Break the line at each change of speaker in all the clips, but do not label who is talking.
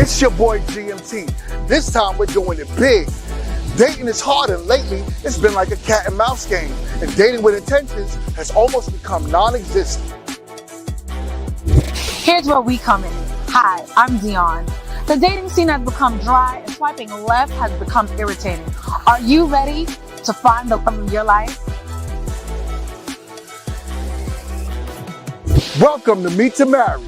It's your boy GMT. This time we're doing it big. Dating is hard, and lately it's been like a cat and mouse game. And dating with intentions has almost become non-existent.
Here's where we come in. Hi, I'm Dion. The dating scene has become dry and swiping left has become irritating. Are you ready to find the love of your life?
Welcome to Meet to Marry.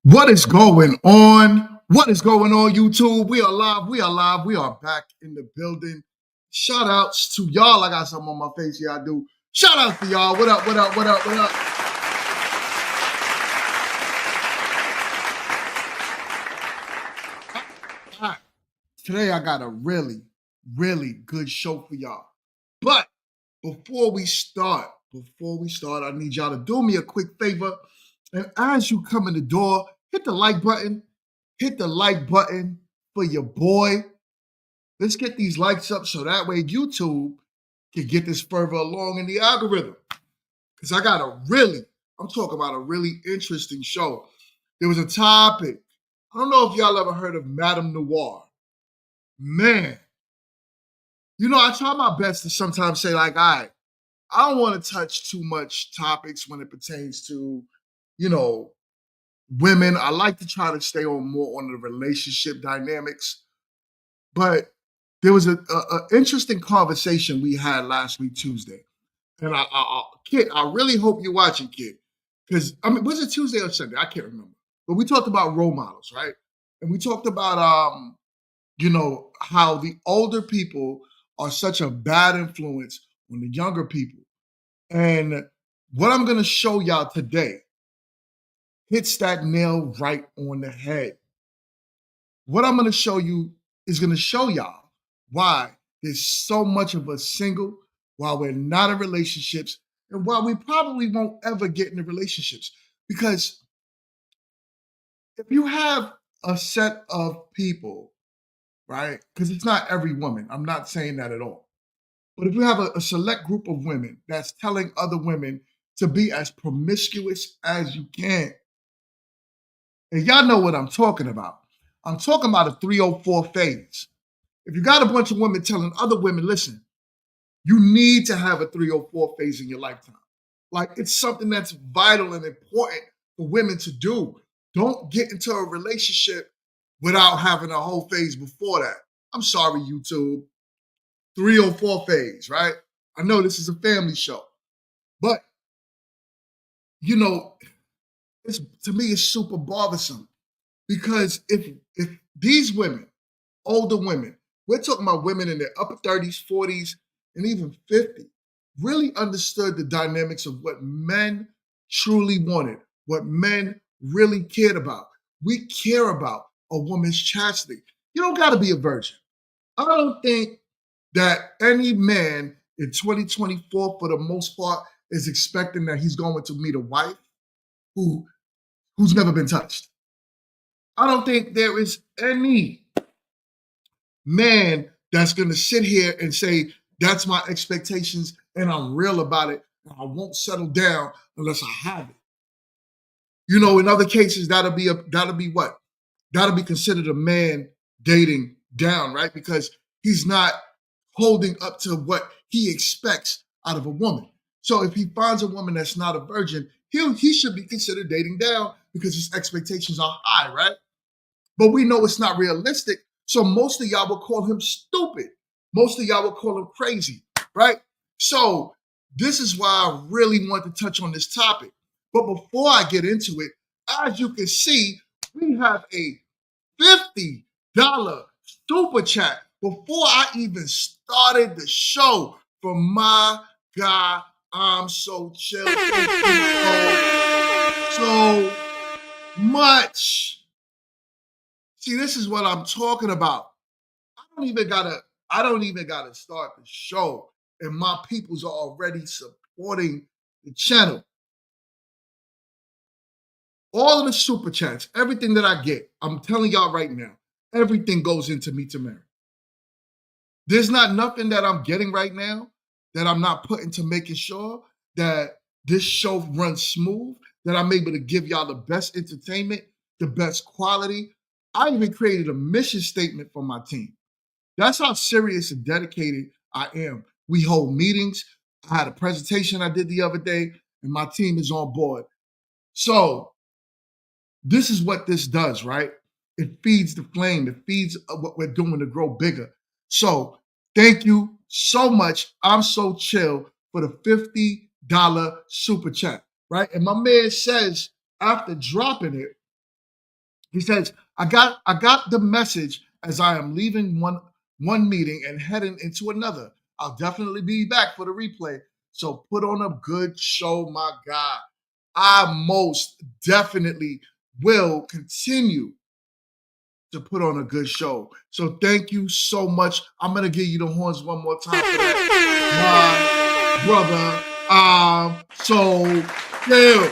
What is going on? What is going on, YouTube? We are live. We are live. We are back in the building. Shout outs to y'all. I got something on my face. Yeah, I do. Shout out to y'all. What up, what up, what up, what up? All right. Today, I got a really, really good show for y'all. But before we start, I need y'all to do me a quick favor. And as you come in the door, hit the like button. Hit the like button for your boy. Let's get these likes up so that way YouTube can get this further along in the algorithm. Because I'm talking about a really interesting show. There was a topic. I don't know if y'all ever heard of Madame Noir. Man, I try my best to sometimes say, like, all right, I don't want to touch too much topics when it pertains to, women. I like to try to stay more on the relationship dynamics. But there was an interesting conversation we had last week, Tuesday. And Kid, I really hope you're watching, Kid. Because, was it Tuesday or Sunday? I can't remember. But we talked about role models, right? And we talked about, how the older people are such a bad influence on the younger people. And what I'm going to show y'all today hits that nail right on the head. What I'm going to show you is going to show y'all why there's so much of us single, why we're not in relationships, and why we probably won't ever get into relationships. Because if you have a set of people, right, because it's not every woman, I'm not saying that at all. But if you have a select group of women that's telling other women to be as promiscuous as you can, and y'all know what I'm talking about. I'm talking about a 304 phase. If you got a bunch of women telling other women, listen, you need to have a 304 phase in your lifetime. Like, it's something that's vital and important for women to do. Don't get into a relationship without having a whole phase before that. I'm sorry, YouTube. 304 phase, right? I know this is a family show, but to me, it's super bothersome because if these women, older women, we're talking about women in their upper 30s, 40s, and even 50, really understood the dynamics of what men truly wanted, what men really cared about. We care about a woman's chastity. You don't got to be a virgin. I don't think that any man in 2024, for the most part, is expecting that he's going to meet a wife who's never been touched. I don't think there is any man that's going to sit here and say, that's my expectations and I'm real about it. And I won't settle down unless I have it. In other cases, that'll be what? That'll be considered a man dating down, right? Because he's not holding up to what he expects out of a woman. So if he finds a woman that's not a virgin, he should be considered dating down because his expectations are high, right? But we know it's not realistic. So most of y'all will call him stupid. Most of y'all will call him crazy, right? So this is why I really want to touch on this topic. But before I get into it, as you can see, we have a $50 super chat before I even started the show from my guy. I'm so chill. Thank you so much. See, this is what I'm talking about. I don't even gotta start the show, and my peoples are already supporting the channel. All of the super chats, everything that I get, I'm telling y'all right now, Everything goes into Meet to Marry. There's not nothing that I'm getting right now that I'm not putting to making sure that this show runs smooth, that I'm able to give y'all the best entertainment, the best quality. I even created a mission statement for my team. That's how serious and dedicated I am. We hold meetings. I had a presentation I did the other day, and my team is on board. So this is what this does, right? It feeds the flame. It feeds what we're doing to grow bigger. So thank you so much. I'm so chill for the $50 super chat, right? And my man says after dropping it, he says, I got the message as I am leaving one meeting and heading into another. I'll definitely be back for the replay. So put on a good show, my God. I most definitely will continue to put on a good show. So thank you so much. I'm gonna give you the horns one more time for that, my brother. So chill.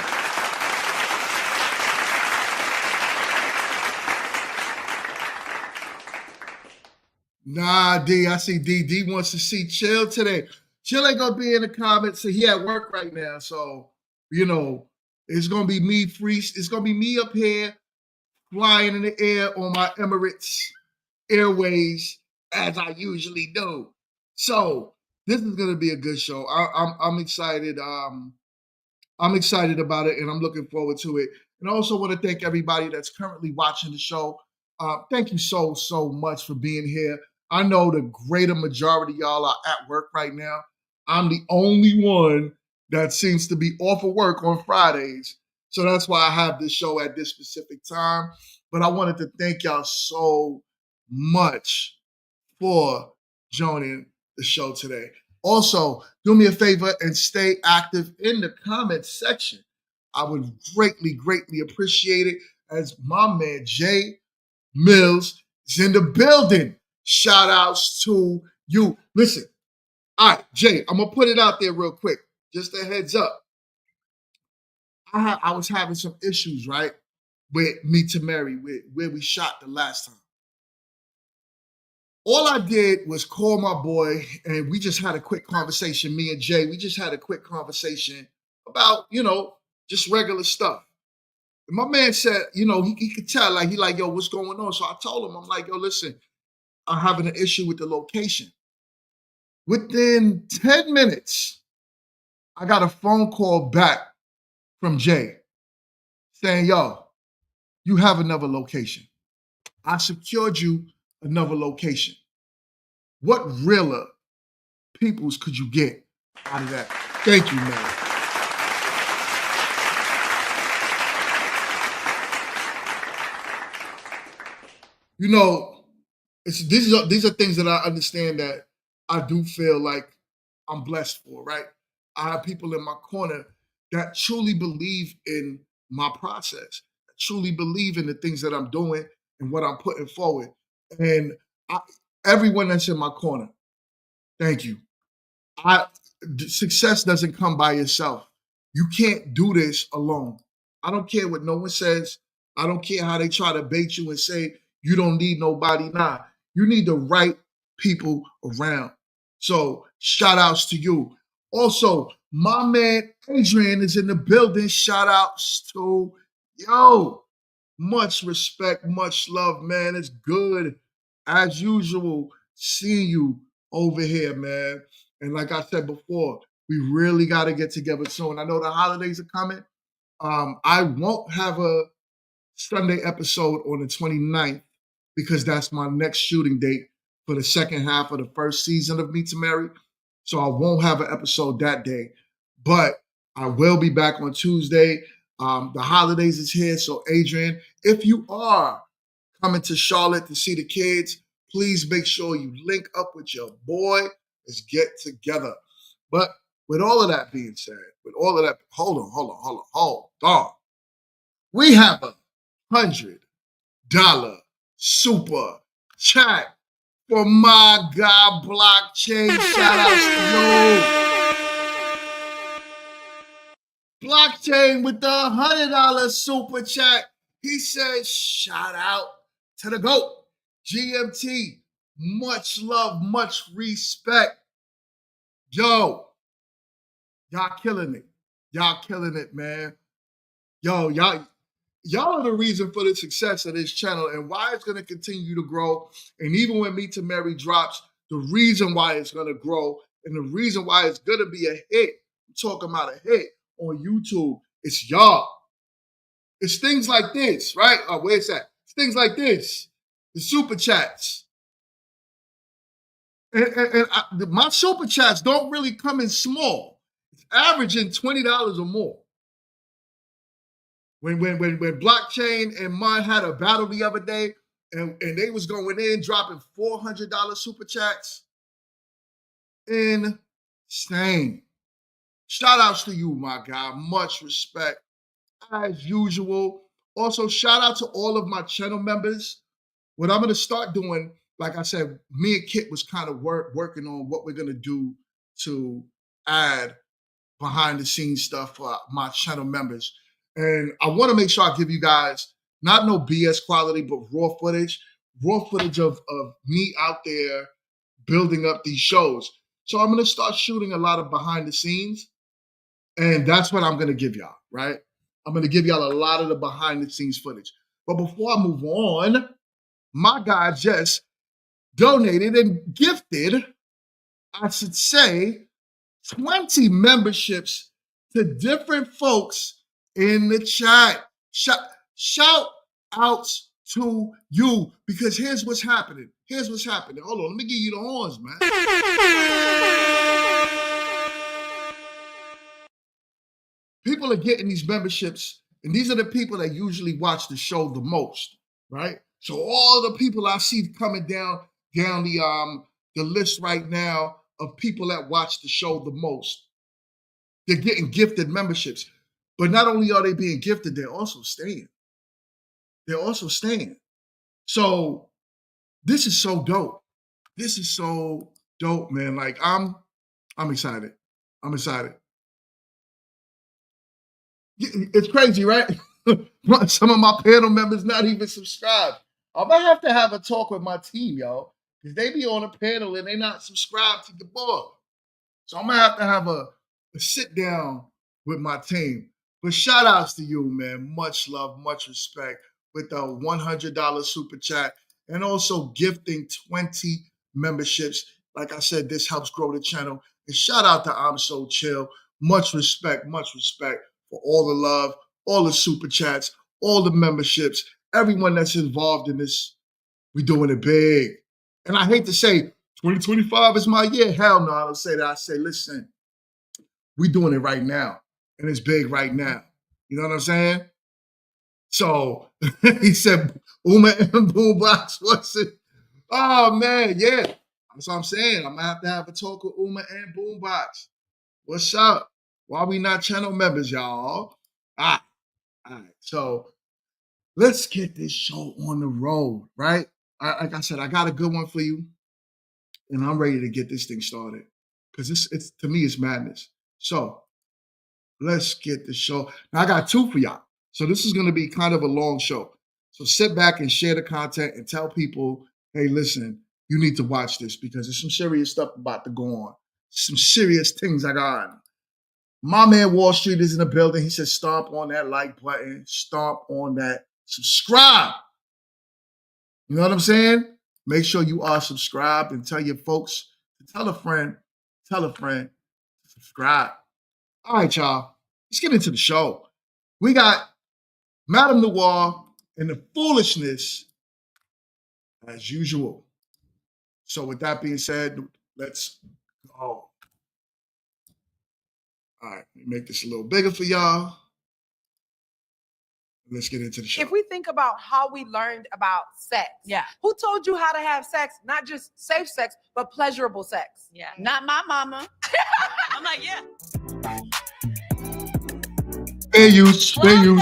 Nah, D, I see D. D wants to see Chill today. Chill ain't gonna be in the comments. So he at work right now. So, it's gonna be me free. It's gonna be me up here flying in the air on my Emirates Airways as I usually do. So this is gonna be a good show. I'm excited. I'm excited about it, and I'm looking forward to it. And I also want to thank everybody that's currently watching the show. Thank you so much for being here. I know the greater majority of y'all are at work right now. I'm the only one that seems to be off of work on Fridays. So that's why I have this show at this specific time. But I wanted to thank y'all so much for joining the show today. Also, do me a favor and stay active in the comments section. I would greatly appreciate it as my man Jay Mills is in the building. Shout outs to you. Listen, all right, Jay, I'm going to put it out there real quick. Just a heads up. I was having some issues, right, with Meet to Marry, where we shot the last time. All I did was call my boy, and we just had a quick conversation. Me and Jay, we just had a quick conversation about, just regular stuff. And my man said, he could tell, like, yo, what's going on? So I told him, I'm like, yo, listen, I'm having an issue with the location. Within 10 minutes, I got a phone call back from Jay saying, yo, you have another location. I secured you another location. What realer peoples could you get out of that? Thank you, man. These are things that I understand that I do feel like I'm blessed for, right? I have people in my corner that truly believe in my process, that truly believe in the things that I'm doing and what I'm putting forward. And everyone that's in my corner, thank you. Success doesn't come by yourself. You can't do this alone. I don't care what no one says. I don't care how they try to bait you and say you don't need nobody. Nah, you need the right people around. So shout outs to you. Also, my man Adrian is in the building. Shout outs to yo. Much respect, much love, man. It's good as usual seeing you over here, man. And like I said before, we really got to get together soon. I know the holidays are coming. I won't have a Sunday episode on the 29th because that's my next shooting date for the second half of the first season of Meet to Marry. So I won't have an episode that day. But I will be back on Tuesday. The holidays is here. So Adrian, if you are coming to Charlotte to see the kids, please make sure you link up with your boy. Let's get together. But with all of that being said, hold on. We have $100 super chat for my God Blockchain. Shout out to you. Blockchain with the $100 super chat. He says, shout out to the GOAT. GMT, much love, much respect. Yo, y'all killing it. Y'all killing it, man. Yo, y'all are the reason for the success of this channel and why it's going to continue to grow. And even when Meet to Mary drops, the reason why it's going to grow and the reason why it's going to be a hit, I'm talking about a hit on YouTube, it's y'all. It's things like this, right? Oh, where's that? It's things like this. The super chats. My super chats don't really come in small. It's averaging $20 or more. When Blockchain and Mine had a battle the other day, and they was going in dropping $400 super chats. Insane. Shout outs to you, my guy. Much respect as usual. Also, shout out to all of my channel members. What I'm going to start doing, like I said, me and Kit was kind of working on what we're going to do to add behind the scenes stuff for my channel members. And I want to make sure I give you guys not no BS quality, but raw footage of me out there building up these shows. So I'm going to start shooting a lot of behind the scenes. And that's what I'm going to give y'all, right? I'm going to give y'all a lot of the behind the scenes footage. But before I move on, my guy just donated and gifted, I should say, 20 memberships to different folks in the chat. Shout outs to you, because here's what's happening. Hold on, let me give you the horns, man. People are getting these memberships, and these are the people that usually watch the show the most, right? So all the people I see coming down the list right now of people that watch the show the most, they're getting gifted memberships. But not only are they being gifted, they're also staying. So this is so dope. Man. Like I'm excited. It's crazy, right? Some of my panel members not even subscribed. I'm gonna have to have a talk with my team, y'all, because they be on a panel and they not subscribed to the board. So I'm gonna have a sit down with my team. But shout outs to you, man. Much love, much respect with the $100 super chat and also gifting 20 memberships. Like I said, this helps grow the channel. And shout out to I'm So Chill. Much respect for all the love, all the super chats, all the memberships, everyone that's involved in this. We doing it big. And I hate to say 2025 is my year. Hell no, I don't say that. I say, listen, we doing it right now. And it's big right now. You know what I'm saying? So he said, Uma and Boombox, what's it? Oh man, yeah. That's what I'm saying. I'm gonna have a talk with Uma and Boombox. What's up? Why we not channel members, y'all? All right. So let's get this show on the road, right? Like I said, I got a good one for you, and I'm ready to get this thing started because it's to me it's madness. So let's get the show. Now I got two for y'all. So this is going to be kind of a long show. So sit back and share the content and tell people, hey, listen, you need to watch this because there's some serious stuff about to go on. Some serious things I got on. My man Wall Street is in the building. He said, stomp on that like button. Stomp on that. Subscribe. You know what I'm saying? Make sure you are subscribed and tell your folks, tell a friend, to subscribe. All right, y'all. Let's get into the show. We got Madame Noir and the foolishness as usual. So with that being said, let's go. All right, make this a little bigger for y'all. Let's get into the show.
If we think about how we learned about sex, who told you how to have sex? Not just safe sex, but pleasurable sex.
Yeah, not my mama. I'm like, yeah.
Welcome
to the new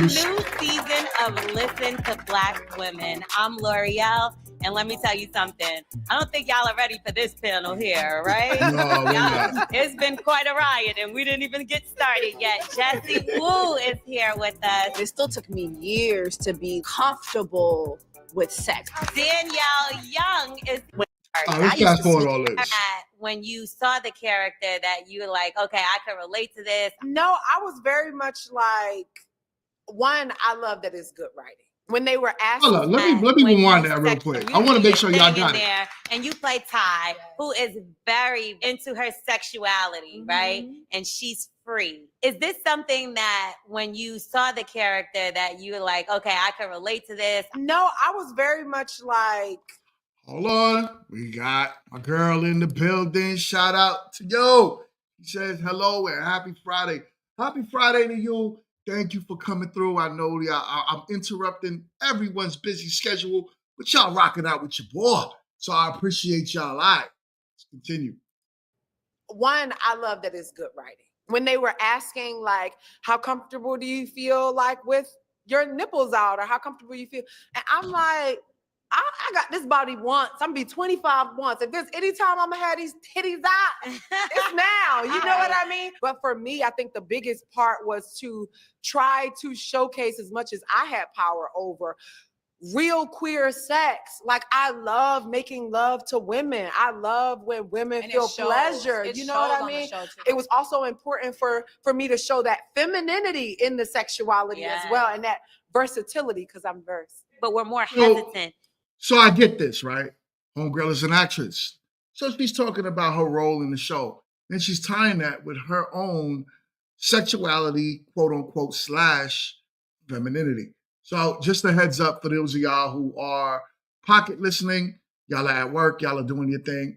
season of Listen to Black Women. I'm L'Oreal, and let me tell you something. I don't think y'all are ready for this panel here, right?
No,
it's been quite a riot, and we didn't even get started yet. Jessie Wu is here with us.
It still took me years to be comfortable
with sex.
Danielle Young is
Let's fast forward all this.
when you saw the character that you were like, okay, I can relate to this.
No, I was very much like, one, I love that it's good writing. When they were asking,
hold on, let me rewind that real quick. I want to make sure y'all got it.
There, and you play Ty, who is very into her sexuality, right? And she's free. Is this something that when you saw the character that you were like, okay, I can relate to this?
No, I was very much like,
hold on, we got a girl in the building. Shout out to you. She says hello and happy Friday. Happy Friday to you. Thank you for coming through. I know I'm interrupting everyone's busy schedule, but y'all rocking out with your boy. So I appreciate y'all. All right, let's continue.
One, I love that it's good writing. When they were asking, like, how comfortable do you feel like with your nipples out, or how comfortable you feel? And I'm like, I got this body once. I'm gonna be 25 once. If there's any time I'm gonna have these titties out, it's now. You know what I mean? But for me, I think the biggest part was to try to showcase as much as I had power over real queer sex. Like, I love making love to women. I love when women feel pleasure. You know what I mean? It was also important for me to show that femininity in the sexuality as well, and that versatility, because I'm verse.
But we're more hesitant.
So I get this, right? Homegirl is an actress. So she's talking about her role in the show. And she's tying that with her own sexuality, quote unquote, / femininity. So just a heads up for those of y'all who are pocket listening, y'all are at work, y'all are doing your thing.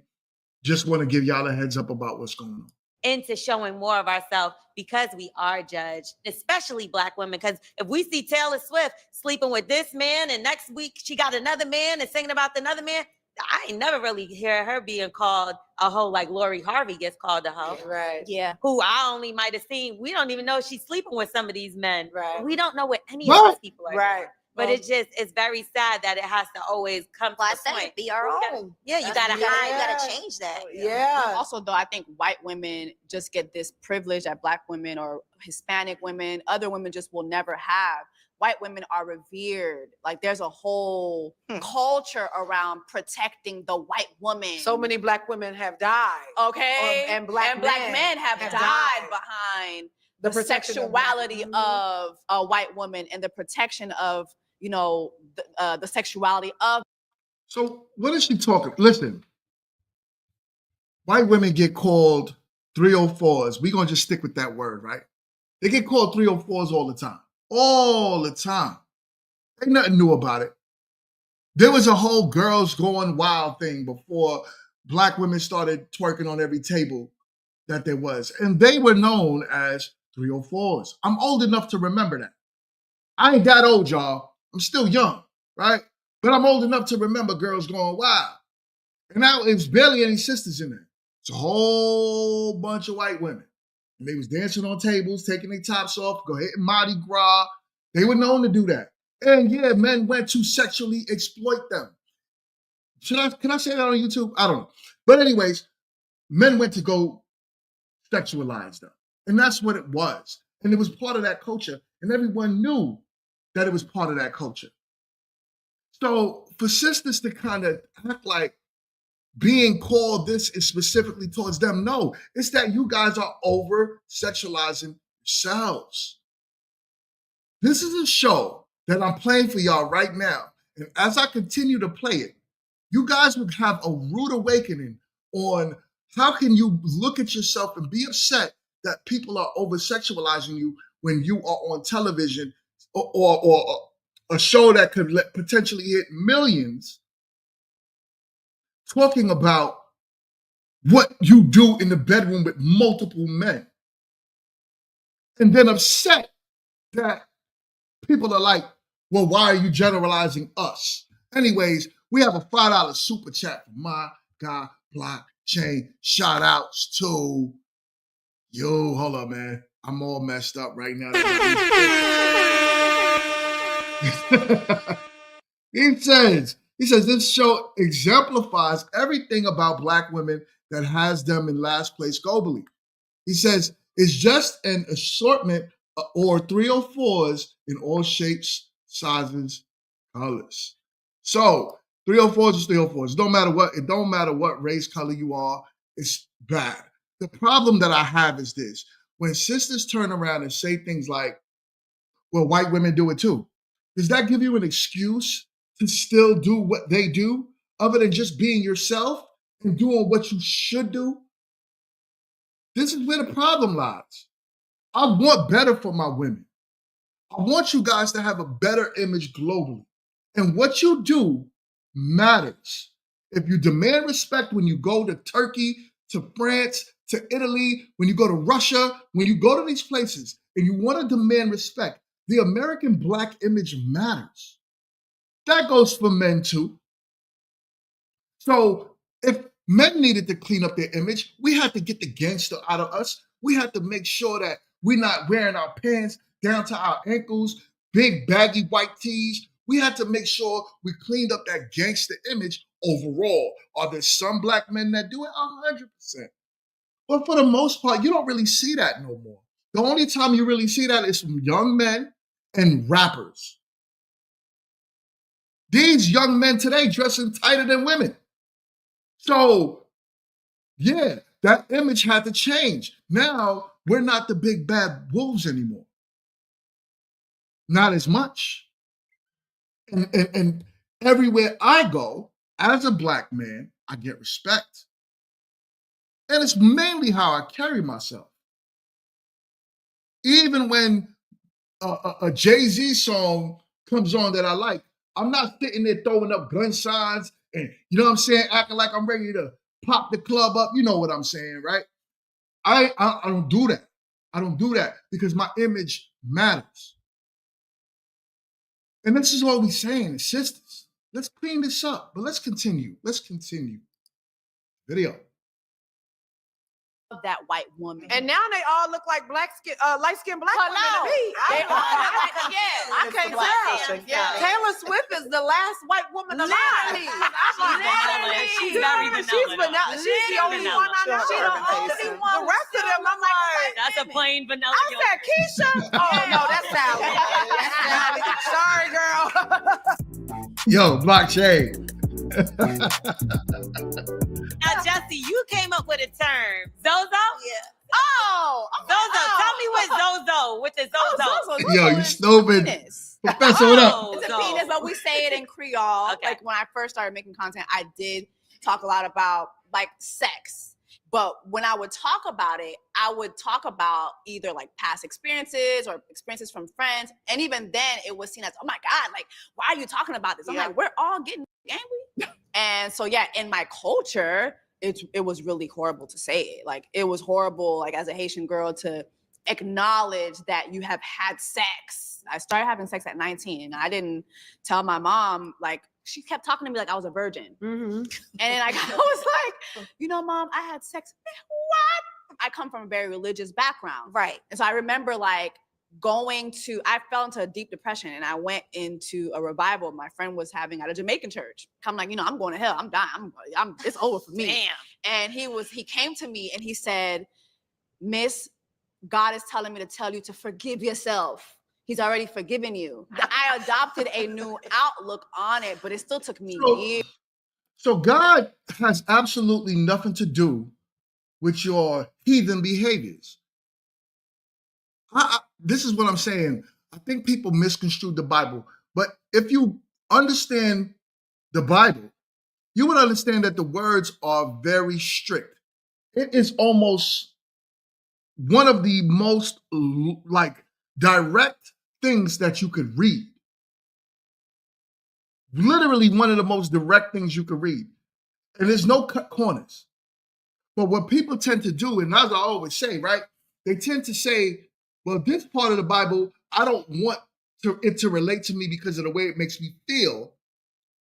Just want to give y'all a heads up about what's going on.
Into showing more of ourselves because we are judged, especially Black women. Because if we see Taylor Swift sleeping with this man and next week she got another man and singing about another man, I ain't never really hear her being called a hoe like Lori Harvey gets called a hoe.
Right.
Yeah. Who I only might have seen. We don't even know she's sleeping with some of these men.
Right.
We don't know what any of these people are.
Right.
But it's very sad that it has to always come to the point.
Be our own.
Yeah, you gotta hide.
You gotta change that.
Yeah.
Also, though, I think white women just get this privilege that Black women or Hispanic women, other women just will never have. White women are revered. Like, there's a whole culture around protecting the white woman.
So many Black women have died.
Okay.
And black
men have died behind the sexuality of a white woman and the protection of, you know, the sexuality of.
So what is she talking? Listen, white women get called 304s. We're going to just stick with that word, right? They get called 304s all the time. All the time. Ain't nothing new about it. There was a whole girls going wild thing before Black women started twerking on every table that there was. And they were known as 304s. I'm old enough to remember that. I ain't that old, y'all. I'm still young, right? But I'm old enough to remember girls going wild. And now there's barely any sisters in there. It's a whole bunch of white women. And they was dancing on tables, taking their tops off, go hitting Mardi Gras. They were known to do that. And yeah, men went to sexually exploit them. Can I say that on YouTube? I don't know. But anyways, men went to go sexualize them. And that's what it was. And it was part of that culture. And everyone knew that it was part of that culture. So for sisters to kind of act like being called this is specifically towards them, no, it's that you guys are over sexualizing yourselves. This is a show that I'm playing for y'all right now. And as I continue to play it, you guys will have a rude awakening on how can you look at yourself and be upset that people are over sexualizing you when you are on television or a show that could potentially hit millions, talking about what you do in the bedroom with multiple men. And then upset that people are like, well, why are you generalizing us? Anyways, we have a $5 super chat from my guy, Blockchain. Shout outs to yo, hold up, man. I'm all messed up right now. He says, this show exemplifies everything about Black women that has them in last place globally. He says, it's just an assortment or 304s in all shapes, sizes, colors. So 304s is 304s. It don't matter what race, color you are, it's bad. The problem that I have is this. When sisters turn around and say things like, well, white women do it too, does that give you an excuse to still do what they do other than just being yourself and doing what you should do? This is where the problem lies. I want better for my women. I want you guys to have a better image globally. And what you do matters. If you demand respect when you go to Turkey, to France, to Italy, when you go to Russia, when you go to these places and you want to demand respect, the American Black image matters. That goes for men too. So if men needed to clean up their image, we had to get the gangster out of us. We had to make sure that we're not wearing our pants down to our ankles, big baggy white tees. We had to make sure we cleaned up that gangster image overall. Are there some Black men that do it? 100%. But for the most part, you don't really see that no more. The only time you really see that is from young men and rappers. These young men today dressing tighter than women. So, yeah, that image had to change. Now, we're not the big bad wolves anymore. Not as much. And everywhere I go, as a Black man, I get respect. And it's mainly how I carry myself. Even when a Jay-Z song comes on that I like, I'm not sitting there throwing up gun signs and, you know what I'm saying, acting like I'm ready to pop the club up. You know what I'm saying, right? I don't do that. I don't do that because my image matters. And this is what we're saying, sisters. Let's clean this up, but let's continue. Video.
Of that white woman.
And now they all look like light-skinned black women to me.
They all
I can't tell.
Yeah.
Taylor Swift is the last white woman alive.
She's very vanilla.
She's the only one I know.
She's the only one.
The rest of them, I'm like,
That's a plain vanilla.
I said Keisha. Oh no, that's Sally. That's Sally. Sorry, girl.
Yo, blockchain.
Now, Jesse, you came up with a term. Zozo?
Yeah. Oh,
Zozo. Tell me what Zozo, with the Zozo.
Yo, you stupid.
Penis.
Professor, what up?
It's a penis, but we say it in Creole.
Okay.
Like when I first started making content, I did talk a lot about like sex. But when I would talk about it, I would talk about either like past experiences or experiences from friends. And even then it was seen as, oh my God, like, why are you talking about this? I'm like, we're all getting angry. And so, yeah, in my culture, it was really horrible to say it. Like, it was horrible, like as a Haitian girl, to acknowledge that you have had sex. I started having sex at 19 and I didn't tell my mom, like, she kept talking to me like I was a virgin. Mm-hmm. And then I was like, you know, Mom, I had sex. What? I come from a very religious background.
Right.
And so I remember like I fell into a deep depression and I went into a revival my friend was having at a Jamaican church. I'm like, you know, I'm going to hell. I'm dying. It's over for me.
Damn.
And he came to me and he said, Miss, God is telling me to tell you to forgive yourself. He's already forgiven you. I adopted a new outlook on it, but it still took me years.
So God has absolutely nothing to do with your heathen behaviors. This is what I'm saying. I think people misconstrue the Bible. But if you understand the Bible, you would understand that the words are very strict. It is almost one of the most like direct things that you could read. Literally one of the most direct things you could read. And there's no cut corners. But what people tend to do, and as I always say, right, they tend to say, well, this part of the Bible, I don't want it to relate to me because of the way it makes me feel.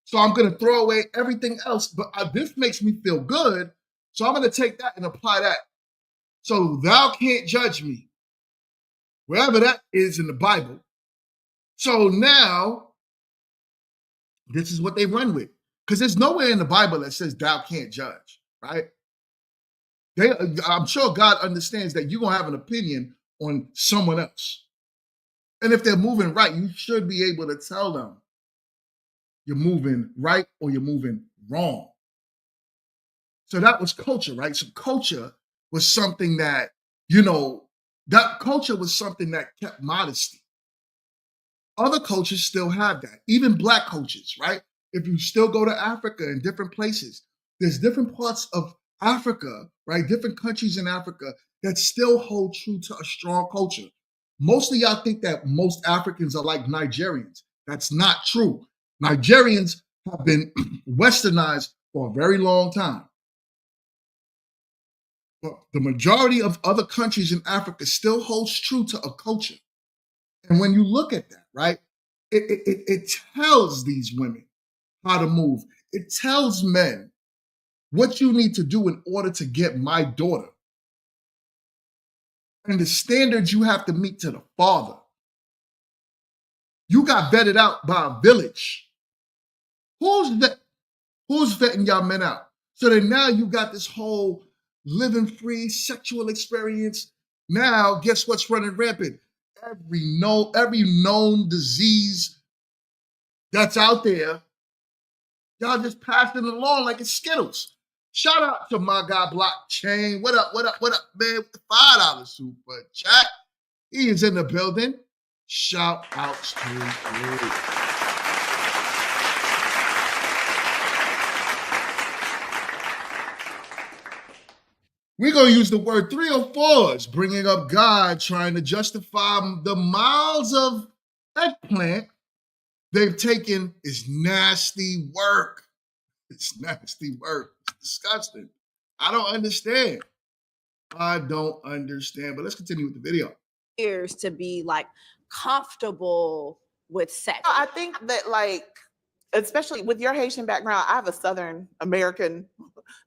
So I'm going to throw away everything else. But this makes me feel good. So I'm going to take that and apply that. So thou can't judge me. Wherever that is in the Bible. So now, this is what they run with. Because there's nowhere in the Bible that says thou can't judge, right? I'm sure God understands that you're going to have an opinion on someone else. And if they're moving right, you should be able to tell them, you're moving right or you're moving wrong. So that was culture, right? So culture was something that, that culture was something that kept modesty. Other cultures still have that, even Black cultures, right? If you still go to Africa and different places, there's different parts of Africa, right? Different countries in Africa that still hold true to a strong culture. Most of y'all think that most Africans are like Nigerians. That's not true. Nigerians have been westernized for a very long time. But the majority of other countries in Africa still holds true to a culture. And when you look at that, right, it tells these women how to move. It tells men what you need to do in order to get my daughter. And the standards you have to meet to the father. You got vetted out by a village. Who's vetting y'all men out? So then now you got this whole living free sexual experience. Now, guess what's running rampant? Every known disease that's out there, y'all just passing it along like it's Skittles. Shout out to my guy Blockchain. What up, man? With the $5 super chat. He is in the building. Shout out to you. We're going to use the word 304s, bringing up God, trying to justify the miles of eggplant they've taken is nasty work. It's nasty work. It's disgusting. I don't understand. But let's continue with the video.
Years to be like comfortable with sex.
I think that, like, especially with your Haitian background, I have a Southern American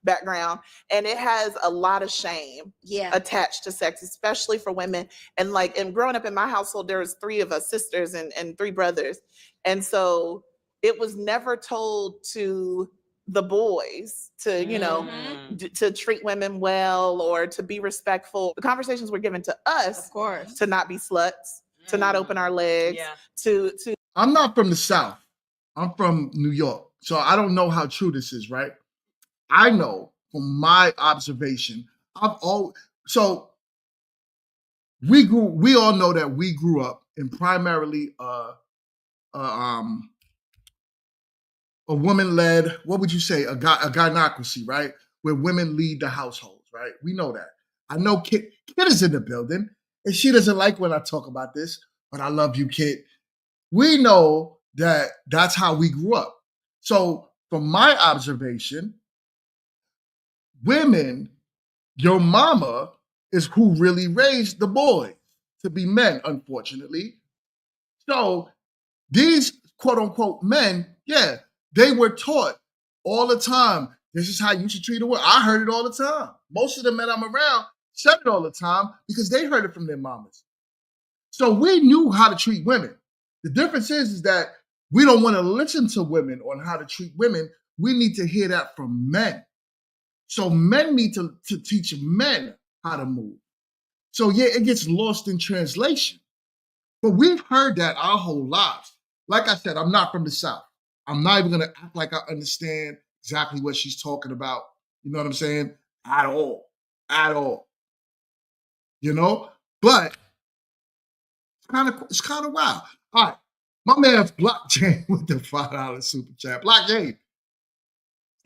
background, and it has a lot of shame attached to sex, especially for women. And growing up in my household, there was 3 of us sisters and 3 brothers. And so it was never told to the boys to, to treat women well or to be respectful. The conversations were given to us,
Of course,
to not be sluts, to not open our legs, to.
I'm not from the South. I'm from New York. So I don't know how true this is, right? I know from my observation, we all know that we grew up in primarily a woman-led, what would you say, a gynocracy, right? Where women lead the households, right? We know that. I know Kit is in the building, and she doesn't like when I talk about this, but I love you, Kit. We know that that's how we grew up. So from my observation, women, your mama is who really raised the boys to be men, unfortunately. So these quote unquote men, they were taught all the time, this is how you should treat a woman. I heard it all the time. Most of the men I'm around said it all the time because they heard it from their mamas. So we knew how to treat women. The difference is that we don't want to listen to women on how to treat women. We need to hear that from men. So men need to teach men how to move. So it gets lost in translation. But we've heard that our whole lives. Like I said, I'm not from the South. I'm not even going to act like I understand exactly what she's talking about. You know what I'm saying? At all. But it's kind of wild. All right. My man's Blockchain with the $5 super chat. Blockchain.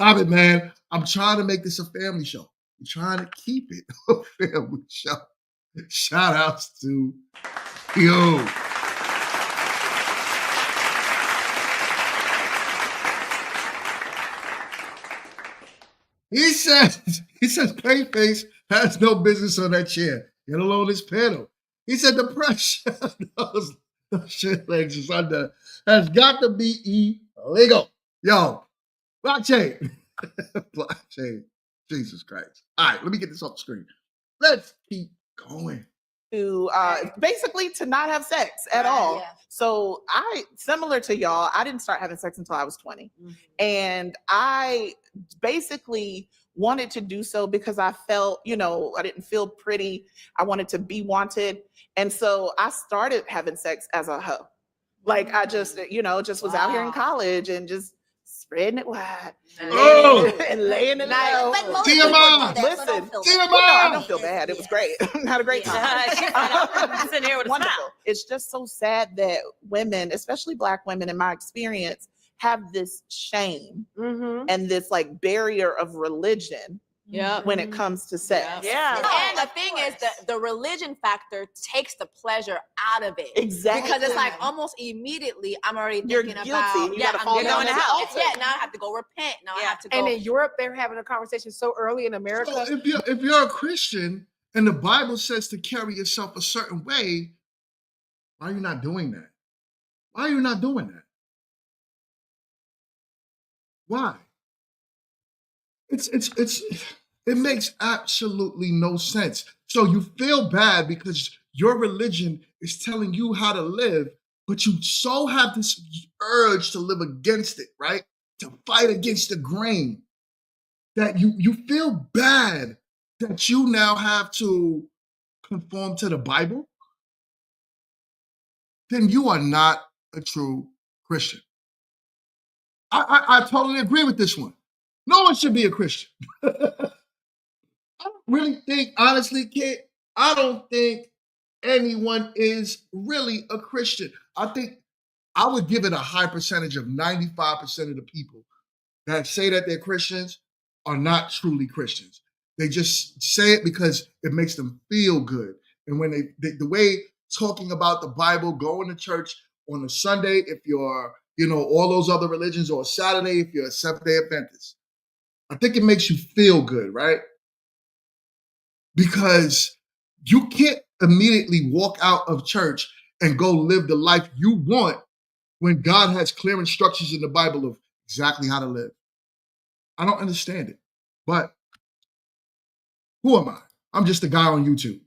Stop it, man. I'm trying to make this a family show. I'm trying to keep it a family show. Shout outs to you. He says Clayface has no business on that chair, let alone this panel. He said the pressure those shit legs is under has got to be illegal. Yo, Blockchain. Blockchain. Jesus Christ. All right, let me get this off the screen. Let's keep going.
To basically to not have sex at all.
Yeah.
So similar to y'all, I didn't start having sex until I was 20. And I basically wanted to do so because I felt, I didn't feel pretty. I wanted to be wanted. And so I started having sex as a hoe.
Like I just, just was out here in
Wow.
college and just spreading it wide
Oh!
and laying it
Nice.
low.
But most
TMI.
people do that, so
Listen,
don't feel
TMI.
bad.
Well, no, I don't feel bad. It was great. I had a great time.
She said, I'm sitting here with a
Wonderful.
smile.
It's just so sad that women, especially Black women, in my experience, have this shame
Mm-hmm.
and this like barrier of religion
Yeah.
when it comes to sex.
Yeah.
And the
Of
thing is,
course.
the religion factor takes the pleasure out of it.
Exactly.
Because it's like almost immediately I'm already
You're
thinking
guilty.
about
You gotta fall
I'm
down
going
at
to
the
hell.
altar.
Yeah, now I have to go repent. Now I
Yeah.
have to go.
And in Europe, they're having a conversation so early in America.
So if you're a Christian and the Bible says to carry yourself a certain way, why are you not doing that? Why are you not doing that? Why? It makes absolutely no sense. So you feel bad because your religion is telling you how to live, but you so have this urge to live against it, right? To fight against the grain, that you feel bad that you now have to conform to the Bible. Then you are not a true Christian. I totally agree with this one. No one should be a Christian. I don't really think, honestly, kid, I don't think anyone is really a Christian. I think I would give it a high percentage of 95% of the people that say that they're Christians are not truly Christians. They just say it because it makes them feel good. And when the way talking about the Bible, going to church on a Sunday, if you're, all those other religions, or a Saturday, if you're a Seventh-day Adventist, I think it makes you feel good, right? Because you can't immediately walk out of church and go live the life you want when God has clear instructions in the Bible of exactly how to live. I don't understand it. But who am I? I'm just a guy on YouTube.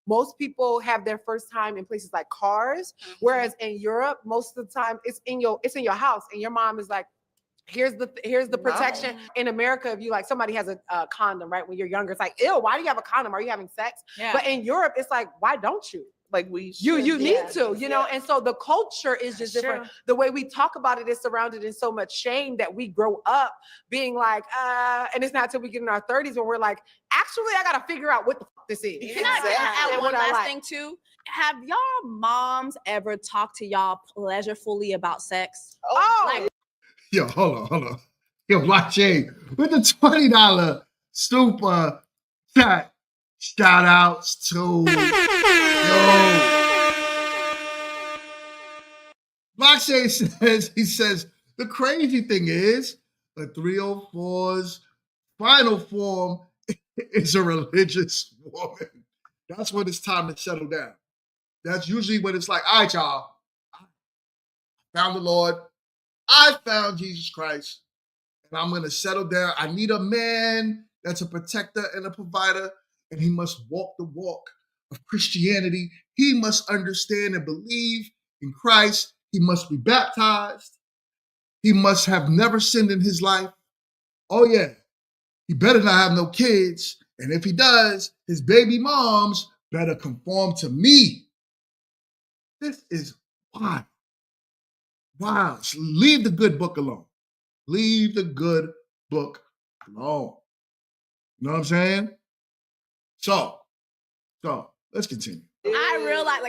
Most people have their first time in places like cars, whereas in Europe, most of the time it's in your house, and your mom is like, here's the protection. In America, if you like somebody has a condom, right, when you're younger, it's like, ew, why do you have a condom? Are you having sex?
Yeah.
But in Europe, it's like, why don't you?
Like
You need
Yeah.
to, and so the culture is just different.
True.
The way we talk about it is surrounded in so much shame that we grow up being like, and it's not till we get in our 30s when we're like, actually, I gotta figure out what the fuck this is.
Can I add
And
one
what I
last
like.
thing too? Have y'all moms ever talked to y'all pleasurefully about sex?
Oh,
Like,
Yo, hold on. Yo, blockchain with the $20 super chat. Shout outs to Blockchain says, the crazy thing is a 304's final form is a religious woman. That's when it's time to settle down. That's usually when it's like, all right, y'all, I found the Lord. I found Jesus Christ. And I'm going to settle down. I need a man that's a protector and a provider, and he must walk the walk of Christianity. He must understand and believe in Christ. He must be baptized. He must have never sinned in his life. Oh, yeah. He better not have no kids. And if he does, his baby moms better conform to me. This is wild. Wow. Leave the good book alone. Leave the good book alone. You know what I'm saying? So let's continue.
I realized,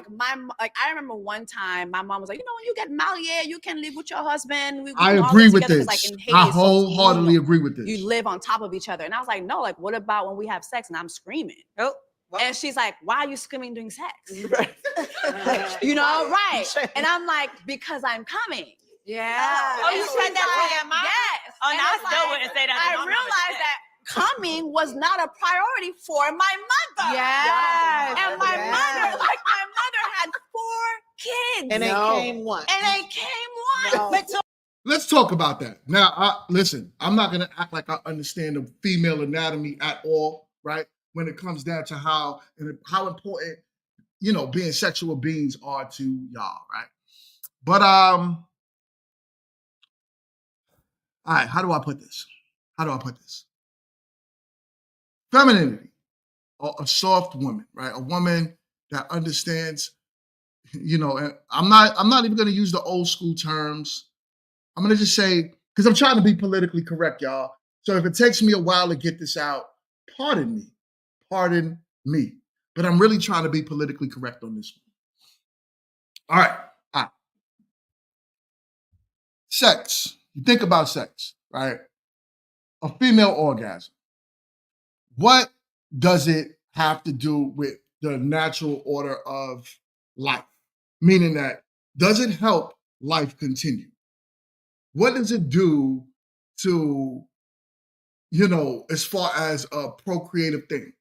I remember one time my mom was like, when you get married, you can live with your husband. We
I
can all
agree
live
with
together,"
this.
'cause, like, in Haiti,
I
it's so
wholeheartedly
communal.
agree with this.
You live on top of each other. And I was like, no, like, what about when we have sex and I'm screaming?
Oh, well.
And she's like, why are you screaming during sex?
right.
Right. And I'm like, because I'm coming.
Yeah.
Oh, you
And
said
she's
that to your mom?
Yes.
Oh,
And
now I
it's
still
like,
wouldn't say that to
I
my mom,
realized
but-
that coming was not a priority for my mother.
Yes.
And my
Yes.
mother had 4 kids.
And
No.
they came once.
And they came
No.
once. But
Let's talk about that. Now, listen, I'm not going to act like I understand the female anatomy at all, right? When it comes down to how important, being sexual beings are to y'all, right? But, all right, how do I put this? Femininity, or a soft woman, right? A woman that understands you know, and I'm not even going to use the old school terms. I'm going to just say, because I'm trying to be politically correct, y'all. So if it takes me a while to get this out, pardon me. Pardon me. But I'm really trying to be politically correct on this one. All right. All right. Sex. You think about sex, right? A female orgasm. What does it have to do with the natural order of life? Meaning that, does it help life continue? What does it do to, as far as a procreative thing?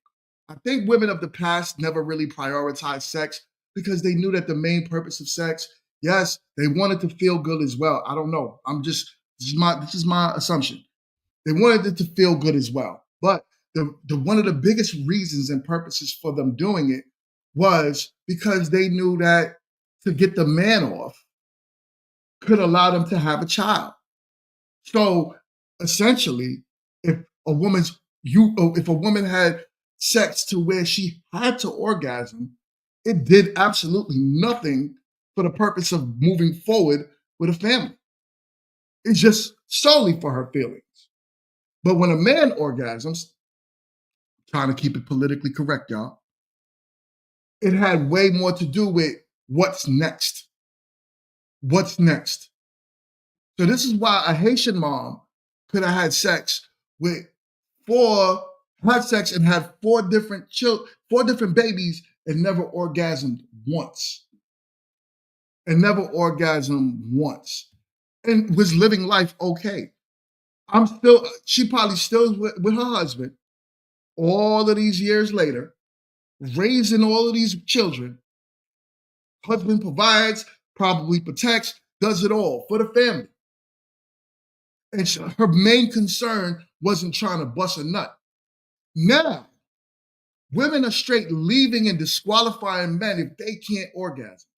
I think women of the past never really prioritized sex because they knew that the main purpose of sex, yes, they wanted to feel good as well. I don't know. This is my assumption. They wanted it to feel good as well. But the one of the biggest reasons and purposes for them doing it was because they knew that to get the man off could allow them to have a child. So essentially, if a woman had sex to where she had to orgasm, it did absolutely nothing for the purpose of moving forward with a family. It's just solely for her feelings. But when a man orgasms, trying to keep it politically correct, y'all, it had way more to do with what's next. What's next? So this is why a Haitian mom could have had sex and had four different babies and never orgasmed once. And was living life okay. She probably still with her husband all of these years later, raising all of these children. Husband provides, probably protects, does it all for the family. And her main concern wasn't trying to bust a nut. Now, women are straight leaving and disqualifying men if they can't orgasm.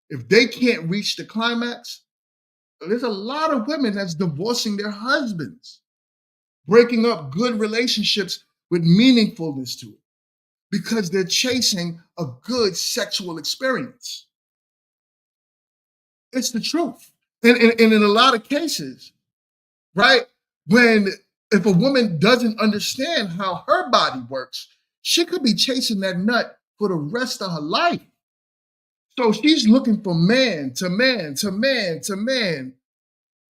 If they can't reach the climax, there's a lot of women that's divorcing their husbands, breaking up good relationships with meaningfulness to it, because they're chasing a good sexual experience. It's the truth. And in a lot of cases, right, if a woman doesn't understand how her body works, she could be chasing that nut for the rest of her life. So she's looking for man to man to man to man,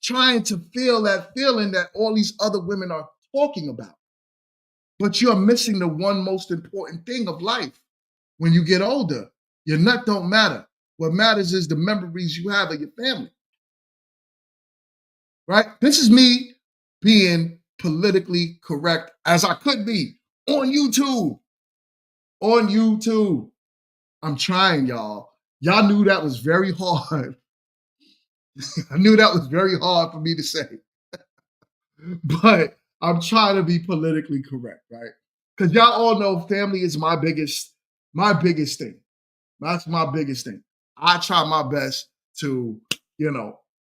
trying to feel that feeling that all these other women are talking about. But you're missing the one most important thing of life. When you get older, your nut don't matter. What matters is the memories you have of your family. Right? This is me being politically correct as I could be on YouTube. On YouTube. I'm trying, y'all. Y'all knew that was very hard. I knew that was very hard for me to say. But I'm trying to be politically correct, right? Because y'all all know family is my biggest thing. That's my biggest thing. I try my best to,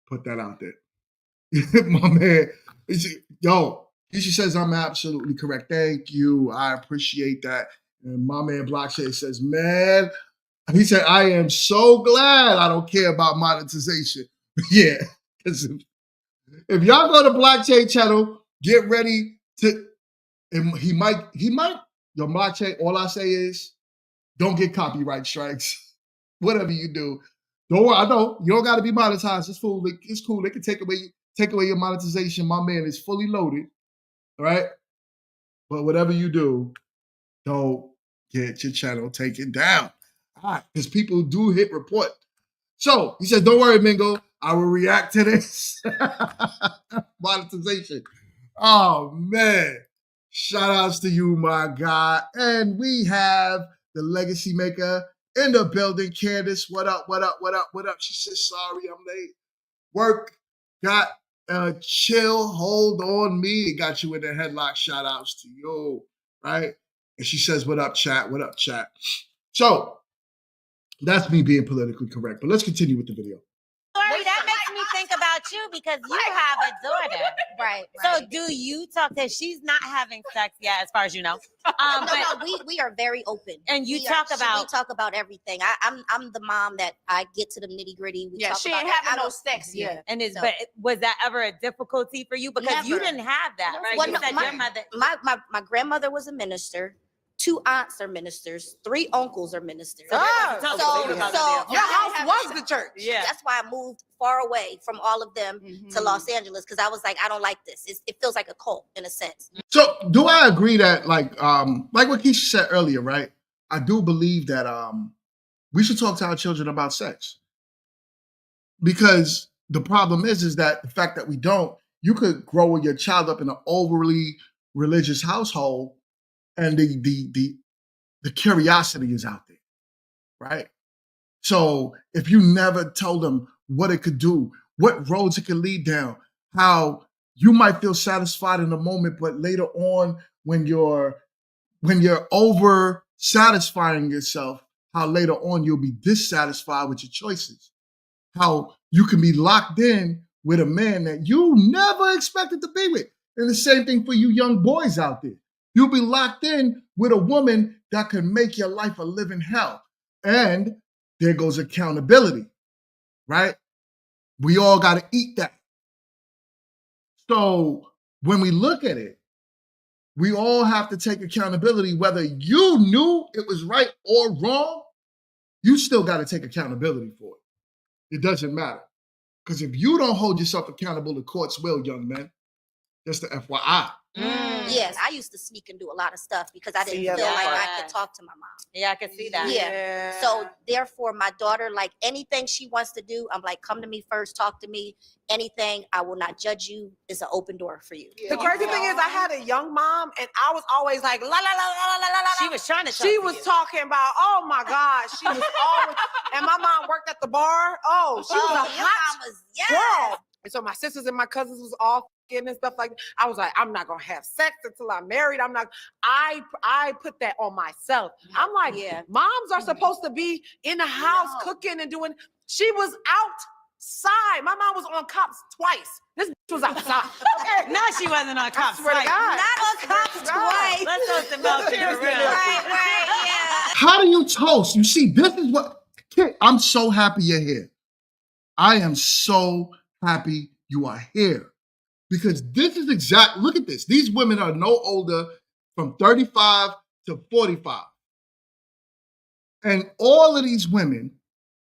put that out there. My man, she says I'm absolutely correct. Thank you. I appreciate that. And my man Blockchain says, man, he said, I am so glad I don't care about monetization. Yeah. Because if y'all go to Blockchain channel, get ready to, and he might, your Blockchain, all I say is, don't get copyright strikes. Whatever you do. Don't worry, I know you don't got to be monetized. It's cool. It's cool. They can take away your monetization. My man is fully loaded. All right. But whatever you do, don't get your channel taken down. All right. Because people do hit report. So he says, don't worry, Mingo. I will react to this. Monetization. Oh, man. Shout outs to you, my guy. And we have the legacy maker in the building. Candace, what up, what up, what up, what up? She says, sorry, I'm late. Work got a chill hold on me. It got you in the headlock. Shout outs to you, right? And she says, what up, chat? What up, chat? So that's me being politically correct. But let's continue with the video.
That makes me think about about you because you have a daughter.
Right.
So do you talk to? She's not having sex yet, as far as you know.
We are very open.
And you
we
talk
we talk about everything. I'm the mom that I get to the nitty gritty.
Yeah, she ain't having no sex yet.
And but was that ever a difficulty for you because you
Never.
didn't have that, right?
Well,
You
no,
said your mother.
my grandmother was a minister. 2 aunts are ministers. 3 uncles are ministers.
So
your
house was the church.
Yeah.
That's why I moved far away from all of them to Los Angeles because I was like, I don't like this. It feels like a cult in a sense.
So do I agree that like what Keisha said earlier, right? I do believe that we should talk to our children about sex. Because the problem is that the fact that we don't, you could grow your child up in an overly religious household and the curiosity is out there, right? So if you never told them what it could do, what roads it could lead down, how you might feel satisfied in the moment, but later on when you're over satisfying yourself, how later on you'll be dissatisfied with your choices. How you can be locked in with a man that you never expected to be with. And the same thing for you young boys out there. You'll be locked in with a woman that can make your life a living hell. And there goes accountability, right? We all got to eat that. So when we look at it, we all have to take accountability. Whether you knew it was right or wrong, you still got to take accountability for it. It doesn't matter. Because if you don't hold yourself accountable, the courts will, young men. Just the FYI.
Yes, I used to sneak and do a lot of stuff because I didn't feel like I could talk to my mom.
Yeah, I can see that.
Yeah. So therefore, my daughter, like anything she wants to do, I'm like, come to me first, talk to me. Anything, I will not judge you. It's an open door for you.
The crazy thing is, I had a young mom, and I was always like, la la la la la la la.
She was trying to.
She was talking about, oh my God, she was always. And my mom worked at the bar. Oh, she was a hot girl. And so my sisters and my cousins was all and stuff like that. I was like, I'm not gonna have sex until I'm married. I'm not. I put that on myself. I'm like, moms are supposed to be in the house cooking and doing. She was outside. My mom was on cops twice. This bitch was outside. Okay.
No, she wasn't on cops twice.
Not on cops twice.
Let's toast the milk here.
Right,
How do you toast? You see, this is what. I'm so happy you're here. I am so happy you are here. Because this is look at this. These women are no older from 35 to 45. And all of these women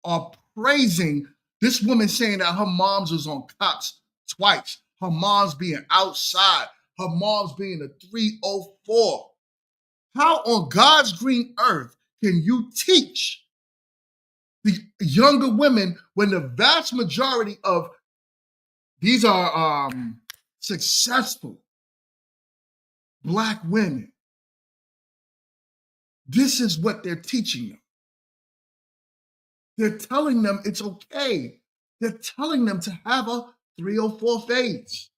are praising this woman saying that her mom's was on cops twice. Her mom's being outside. Her mom's being a 304. How on God's green earth can you teach the younger women when the vast majority of these are successful Black women? This is what they're teaching them. They're telling them it's okay. They're telling them to have a 304 phase.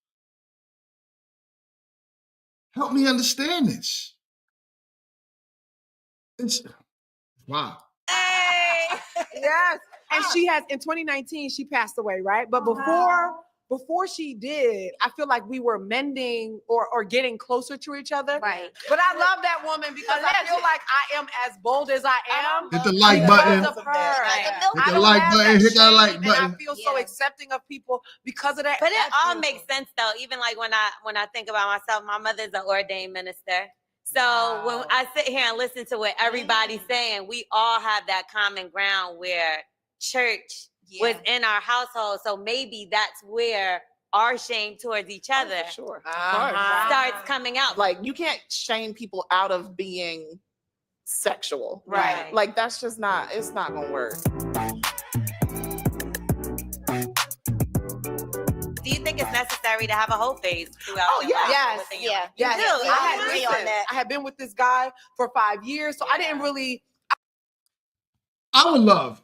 Help me understand this. It's wow.
Yes. And she has, in 2019, she passed away, right? But before she did, I feel like we were mending or getting closer to each other.
Right.
But I love that woman because I feel like I am as bold as I am.
Hit the like button.
Because of her.
Hit the like button. Hit that like button.
And I feel so accepting of people because of that.
But it all makes sense though. Even like when I think about myself, my mother's an ordained minister. So when I sit here and listen to what everybody's saying, we all have that common ground where church was in our household. So maybe that's where our shame towards each other
Sure.
starts coming out.
Like you can't shame people out of being sexual.
Right.
Like that's just not, it's not gonna work.
Do you think it's necessary to have a whole phase throughout your life?
Yes.
within your life?
Yes.
You do?
I
agree on that.
I had been with this guy for 5 years, so I didn't really.
I would love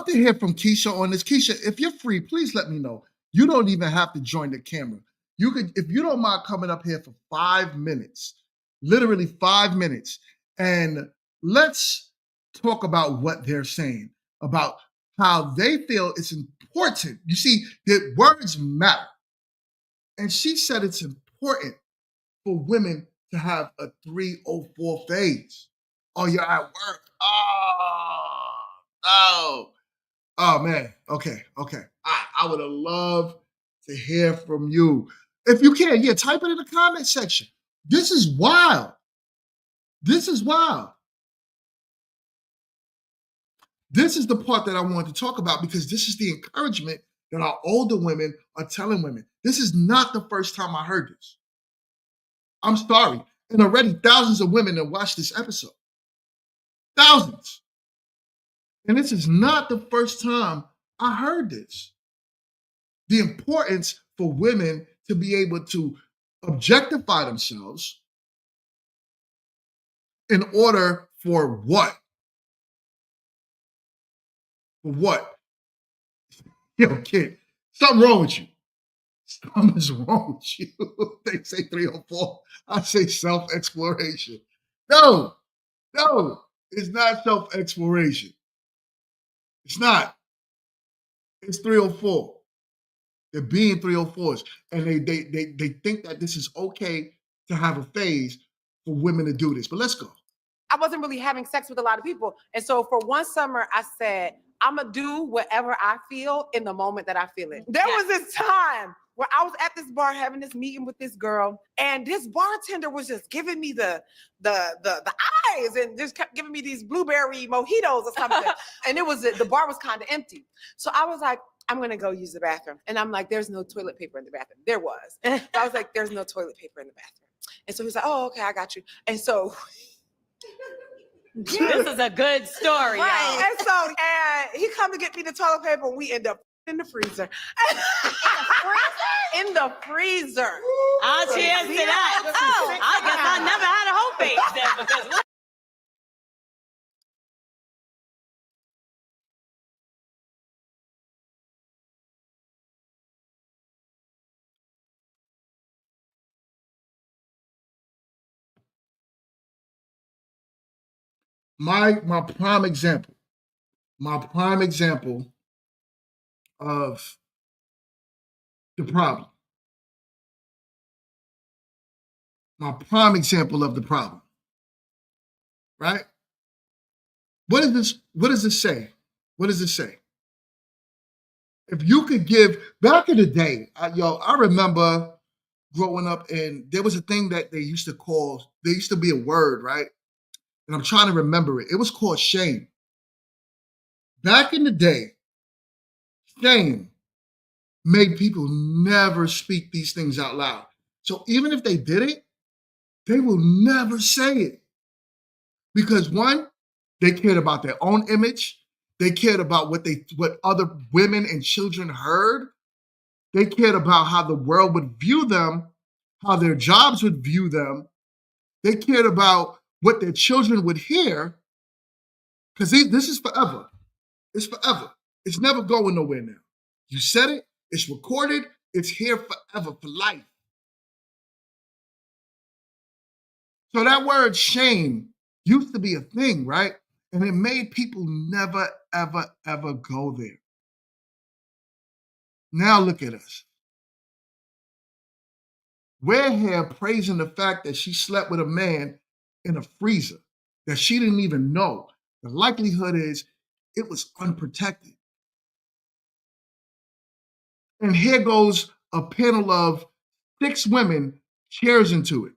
to hear from Keisha on this. Keisha, if you're free, please let me know. You don't even have to join the camera. You could, if you don't mind coming up here for 5 minutes, literally 5 minutes, and let's talk about what they're saying about how they feel it's important. You see, that words matter. And she said it's important for women to have a 304 phase. Oh, you're at work. Oh, man. Okay. I would have loved to hear from you. If you can, yeah, type it in the comment section. This is wild. This is wild. This is the part that I wanted to talk about because this is the encouragement that our older women are telling women. This is not the first time I heard this. I'm sorry. And already thousands of women have watched this episode. Thousands. And this is not the first time I heard this. The importance for women to be able to objectify themselves in order for what? For what? Yo, kid, something wrong with you. Something's wrong with you. They say 304. I say self-exploration. No, it's not self-exploration. It's not. It's 304. They're being 304s. And they think that this is okay to have a phase for women to do this. But let's go.
I wasn't really having sex with a lot of people. And so for one summer, I said, I'm going to do whatever I feel in the moment that I feel it. There was this time where I was at this bar having this meeting with this girl, and this bartender was just giving me the eyes and just kept giving me these blueberry mojitos or something. And it was the bar was kind of empty. So I was like, I'm going to go use the bathroom. And I'm like, there's no toilet paper in the bathroom. There was. So I was like, there's no toilet paper in the bathroom. And so he's like, oh, okay, I got you. And so
This is a good story, y'all.
And so, he come to get me the toilet paper, and we end up in the freezer. In the freezer.
I'll cheers to that. Oh, I guess I never had a whole page then because
My prime example of the problem. My prime example of the problem. Right? What does this say? What does it say? If you could give, back in the day, I remember growing up, and there was a thing that there used to be a word, right? And I'm trying to remember it. It was called shame. Back in the day, shame made people never speak these things out loud. So even if they did it, they will never say it. Because one, they cared about their own image. They cared about what other women and children heard. They cared about how the world would view them, how their jobs would view them. They cared about what their children would hear. Because this is forever. It's forever. It's never going nowhere now. You said it, it's recorded, it's here forever, for life. So that word shame used to be a thing, right? And it made people never, ever, ever go there. Now look at us. We're here praising the fact that she slept with a man in a freezer that she didn't even know. The likelihood is it was unprotected. And here goes a panel of 6 women cheers into it,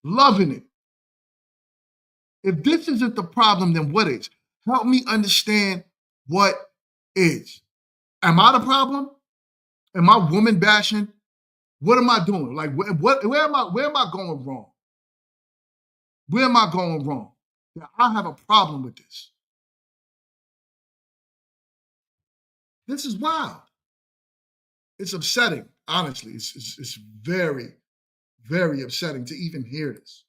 loving it. If this isn't the problem, then what is? Help me understand what is. Am I the problem? Am I woman bashing? What am I doing? Like, where am I going wrong? Where am I going wrong? Now, I have a problem with this. This is wild. It's upsetting, honestly. It's very, very upsetting to even hear this.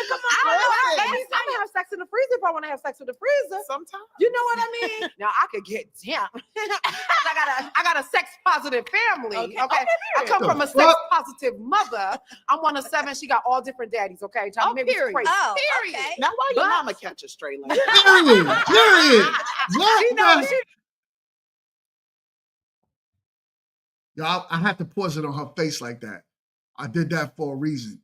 Come on, ladies, I'm gonna have sex in the freezer if I want to have sex with the freezer.
Sometimes.
You know what I mean? Now I could get damn. I got a sex positive family. Okay. I come from a sex positive mother. I'm one of 7. She got all different daddies. Okay. Trying to make me crazy.
Oh,
Period.
okay.
Now why your mama catch a straight like
Period. What
She knows
the- Y'all, I had to pause it on her face like that. I did that for a reason.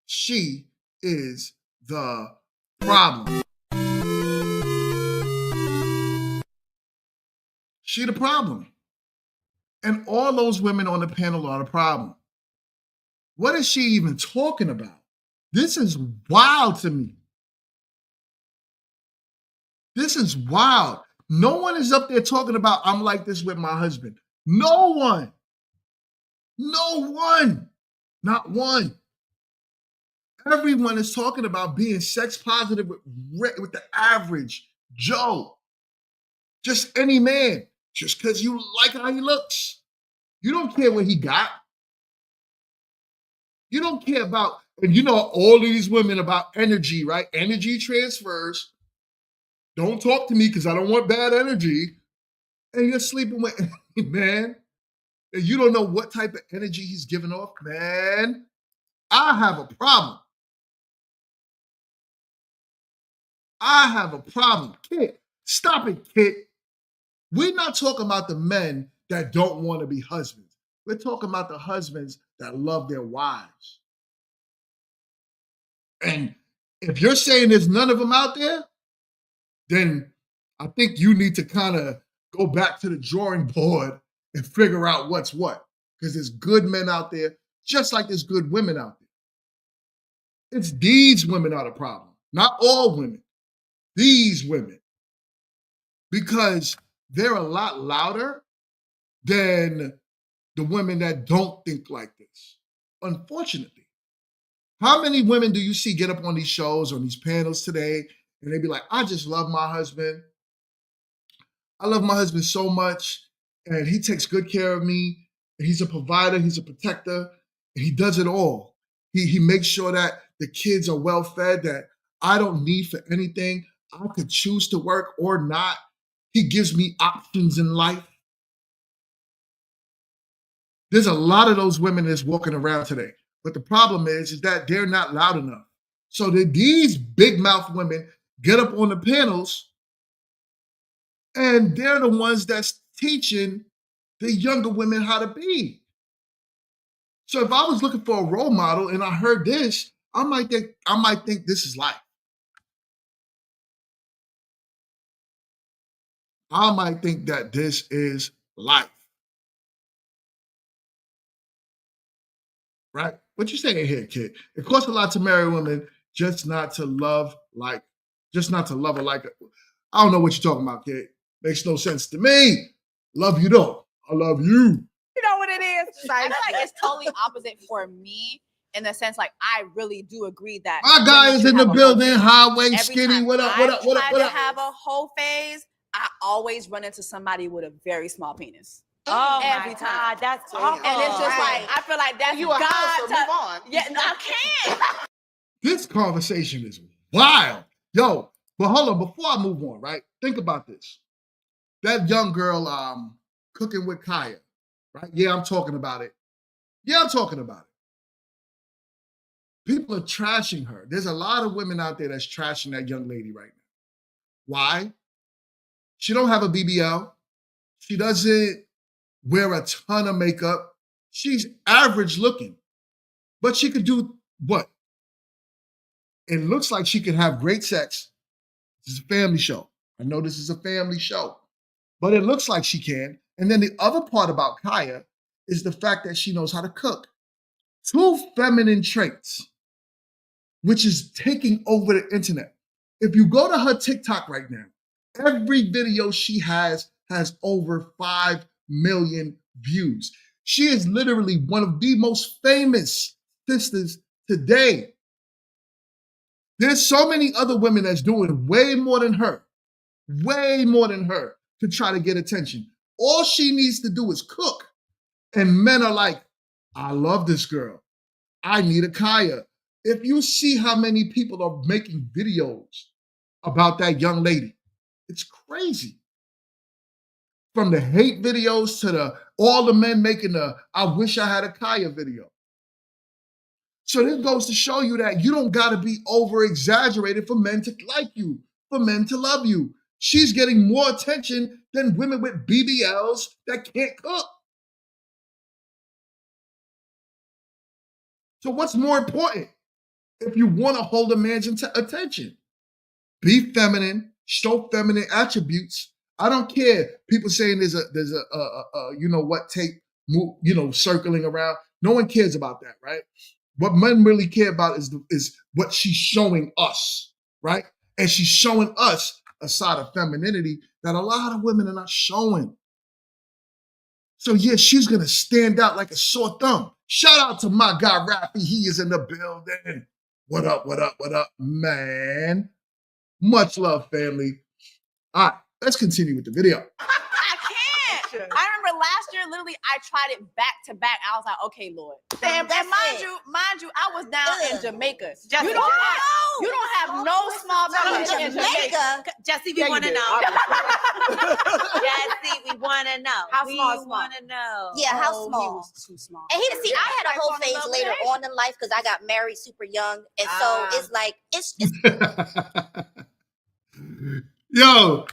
She is the problem. She the problem. And all those women on the panel are the problem. What is she even talking about? This is wild to me. This is wild. No one is up there talking about I'm like this with my husband. No one. No one. Not one. Everyone is talking about being sex positive with the average Joe. Just any man. Just because you like how he looks. You don't care what he got. You don't care about, and you know all these women about energy, right? Energy transfers. Don't talk to me because I don't want bad energy. And you're sleeping with man. And you don't know what type of energy he's giving off, man. I have a problem. I have a problem. Kid, stop it, kid. We're not talking about the men that don't want to be husbands. We're talking about the husbands that love their wives. And if you're saying there's none of them out there, then I think you need to kind of go back to the drawing board and figure out what's what. Because there's good men out there, just like there's good women out there. It's these women are the problem, not all women. These women. Because they're a lot louder than the women that don't think like this. Unfortunately. How many women do you see get up on these shows, on these panels today, and they be like, I just love my husband. I love my husband so much, and he takes good care of me, and he's a provider, he's a protector, and he does it all. He makes sure that the kids are well fed, that I don't need for anything. I could choose to work or not. He gives me options in life. There's a lot of those women that's walking around today. But the problem is that they're not loud enough. So that these big mouth women get up on the panels and they're the ones that's teaching the younger women how to be. So if I was looking for a role model and I heard this, I might think this is life. I might think that this is life. Right? What you saying here, kid? It costs a lot to marry women, just not to love her like I don't know what you're talking about, kid. Makes no sense to me. Love you though. I love you.
You know what it is?
I feel like it's totally opposite for me in the sense like I really do agree that
My guy
women
is
should
in the
have a whole
building,
phase.
highway,
Every
skinny.
time
What up?
I try to have a whole phase, I always run into somebody with a very small penis.
Oh
Every
my
time.
God, that's awful.
And it's just like I feel like that's
you a house, so
God.
move on.
Yeah, no, I can't.
This conversation is wild. Yo, but hold on, before I move on, right? Think about this. That young girl cooking with Kaya, right? Yeah, I'm talking about it. People are trashing her. There's a lot of women out there that's trashing that young lady right now. Why? She don't have a BBL. She doesn't wear a ton of makeup. She's average looking. But she could do what? It looks like she could have great sex. This is a family show. I know this is a family show. But it looks like she can. And then the other part about Kaya is the fact that she knows how to cook. 2 feminine traits, which is taking over the internet. If you go to her TikTok right now, every video she has over 5 million views. She is literally one of the most famous sisters today. There's so many other women that's doing way more than her to try to get attention. All she needs to do is cook. And men are like, I love this girl. I need a Kaya. if you see how many people are making videos about that young lady, it's crazy. From the hate videos to all the men making the I wish I had a Kaya video. So this goes to show you that you don't got to be over exaggerated for men to like you, for men to love you. She's getting more attention than women with BBLs that can't cook. So what's more important if you want to hold a man's attention? Be feminine, show feminine attributes. I don't care. People saying there's a you know what tape, you know, circling around. No one cares about that, right? What men really care about is what she's showing us, right? And she's showing us a side of femininity that a lot of women are not showing. So yeah, she's gonna stand out like a sore thumb. Shout out to my guy Rafi. He is in the building. What up, what up, what up, man? Much love, family. All right, let's continue with the video.
I can't. I remember last year, literally, I tried it back to back. I was like, okay, Lord. And
That's
mind
it.
you, I was down in Jamaica.
Jesse,
You don't have no small belly in Jamaica.
Jesse, we want to know. Jesse, we want to know.
How
we
small?
want to know.
Yeah, how
Oh,
small?
He was too small.
And see, I had a whole
Like,
phase later on in life because I got married super young, and so
Ah.
it's like it's
Yo,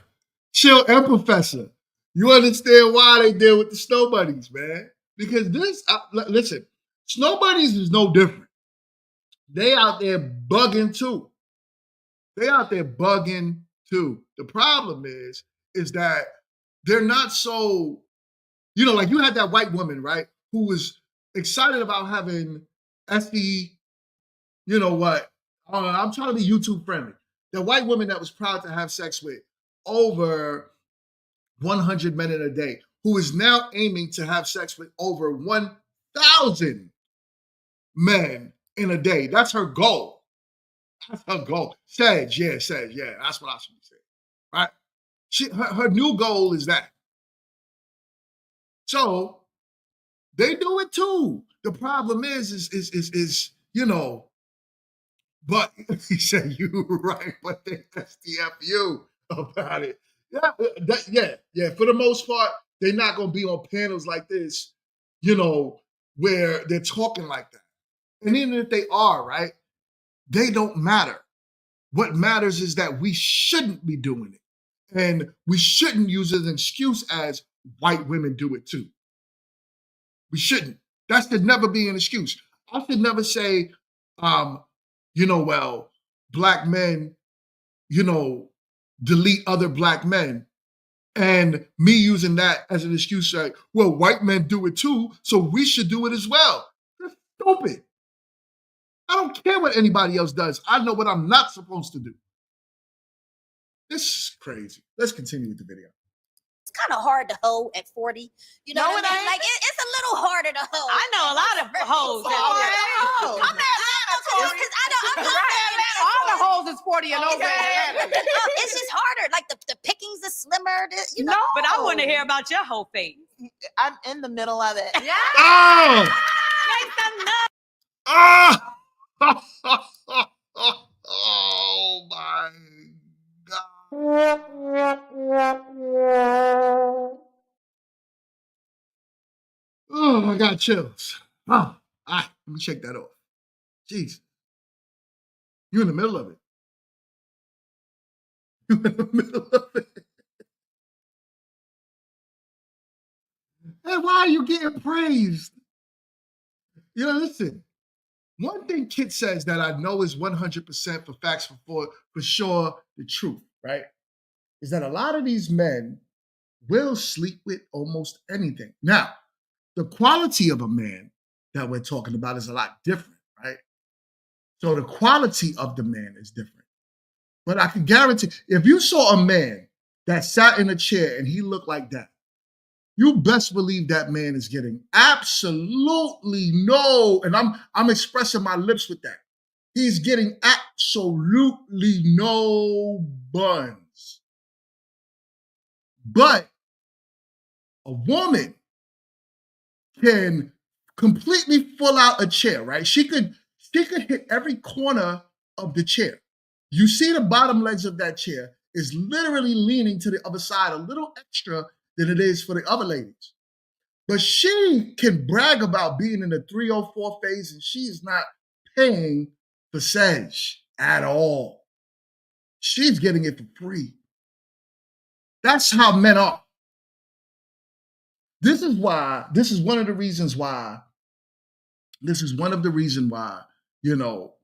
Chill and Professor, you understand why they deal with the snow bunnies, man? Because this, listen, snow bunnies is no different. They out there bugging too. The problem is that they're not so, you know, like you had that white woman, right, who was excited about having SE, you know what, I'm trying to be YouTube friendly. The white woman that was proud to have sex with over 100 men in a day, who is now aiming to have sex with over 1,000 men in a day. That's her goal. That's her goal. Says, yeah. That's what I should say. Right? Her new goal is that. So they do it too. The problem is you know, but he said you right, but they STFU about it. Yeah. For the most part, they're not gonna be on panels like this, you know, where they're talking like that. And even if they are, right, they don't matter. What matters is that we shouldn't be doing it. And we shouldn't use it as an excuse as white women do it too. We shouldn't. That should never be an excuse. I should never say, you know, well, black men, you know, delete other black men. And me using that as an excuse, like, well, white men do it too, so we should do it as well. That's stupid. I don't care what anybody else does. I know what I'm not supposed to do. This is crazy. Let's continue with the video.
it's kind of hard to hoe at 40. You know what I mean? Like it's a little harder to hoe.
I know a lot of hoes.
Come
All the hoes is 40 and over.
It's just harder. Like the pickings is slimmer. You know.
But I want to hear about your whole face.
I'm in the middle of it.
Yeah.
Oh!
Make some nuts.
Ah! Oh my God. Oh, I got chills. Oh, all right, let me shake that off. Jeez. You're in the middle of it. You're in the middle of it. Hey, why are you getting praised? You know, listen. One thing Kit says that I know is 100% for facts for sure the truth, right? Is that a lot of these men will sleep with almost anything. Now, the quality of a man that we're talking about is a lot different, right? So the quality of the man is different. But I can guarantee, if you saw a man that sat in a chair and he looked like that, you best believe that man is getting absolutely no, and I'm expressing my lips with that. He's getting absolutely no buns. But a woman can completely fill out a chair, right? She could She could hit every corner of the chair. You see the bottom legs of that chair is literally leaning to the other side a little extra than it is for the other ladies. But she can brag about being in the 304 phase, and she is not paying for Sedge at all. She's getting it for free. That's how men are. This is one of the reasons why, you know,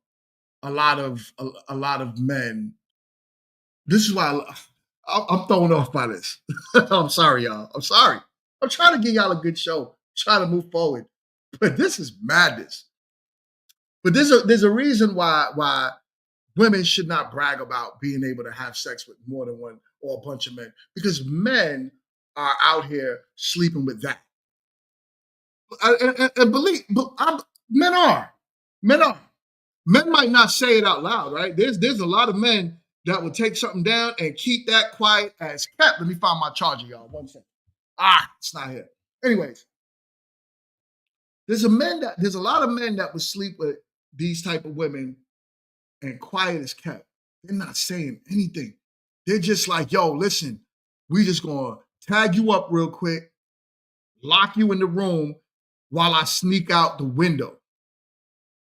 a lot of men, this is why I'm thrown off by this. I'm sorry, y'all. I'm sorry. I'm trying to give y'all a good show, trying to move forward. But this is madness. But there's a reason why women should not brag about being able to have sex with more than one or a bunch of men, because men are out here sleeping with that. And believe, men are. Men might not say it out loud, right? There's a lot of men that will take something down and keep that quiet as kept. Let me find my charger, y'all. 1 second. It's not here. Anyways, there's a lot of men that would sleep with these type of women and quiet as kept. They're not saying anything. They're just like, yo, listen, we just gonna tag you up real quick, lock you in the room while I sneak out the window.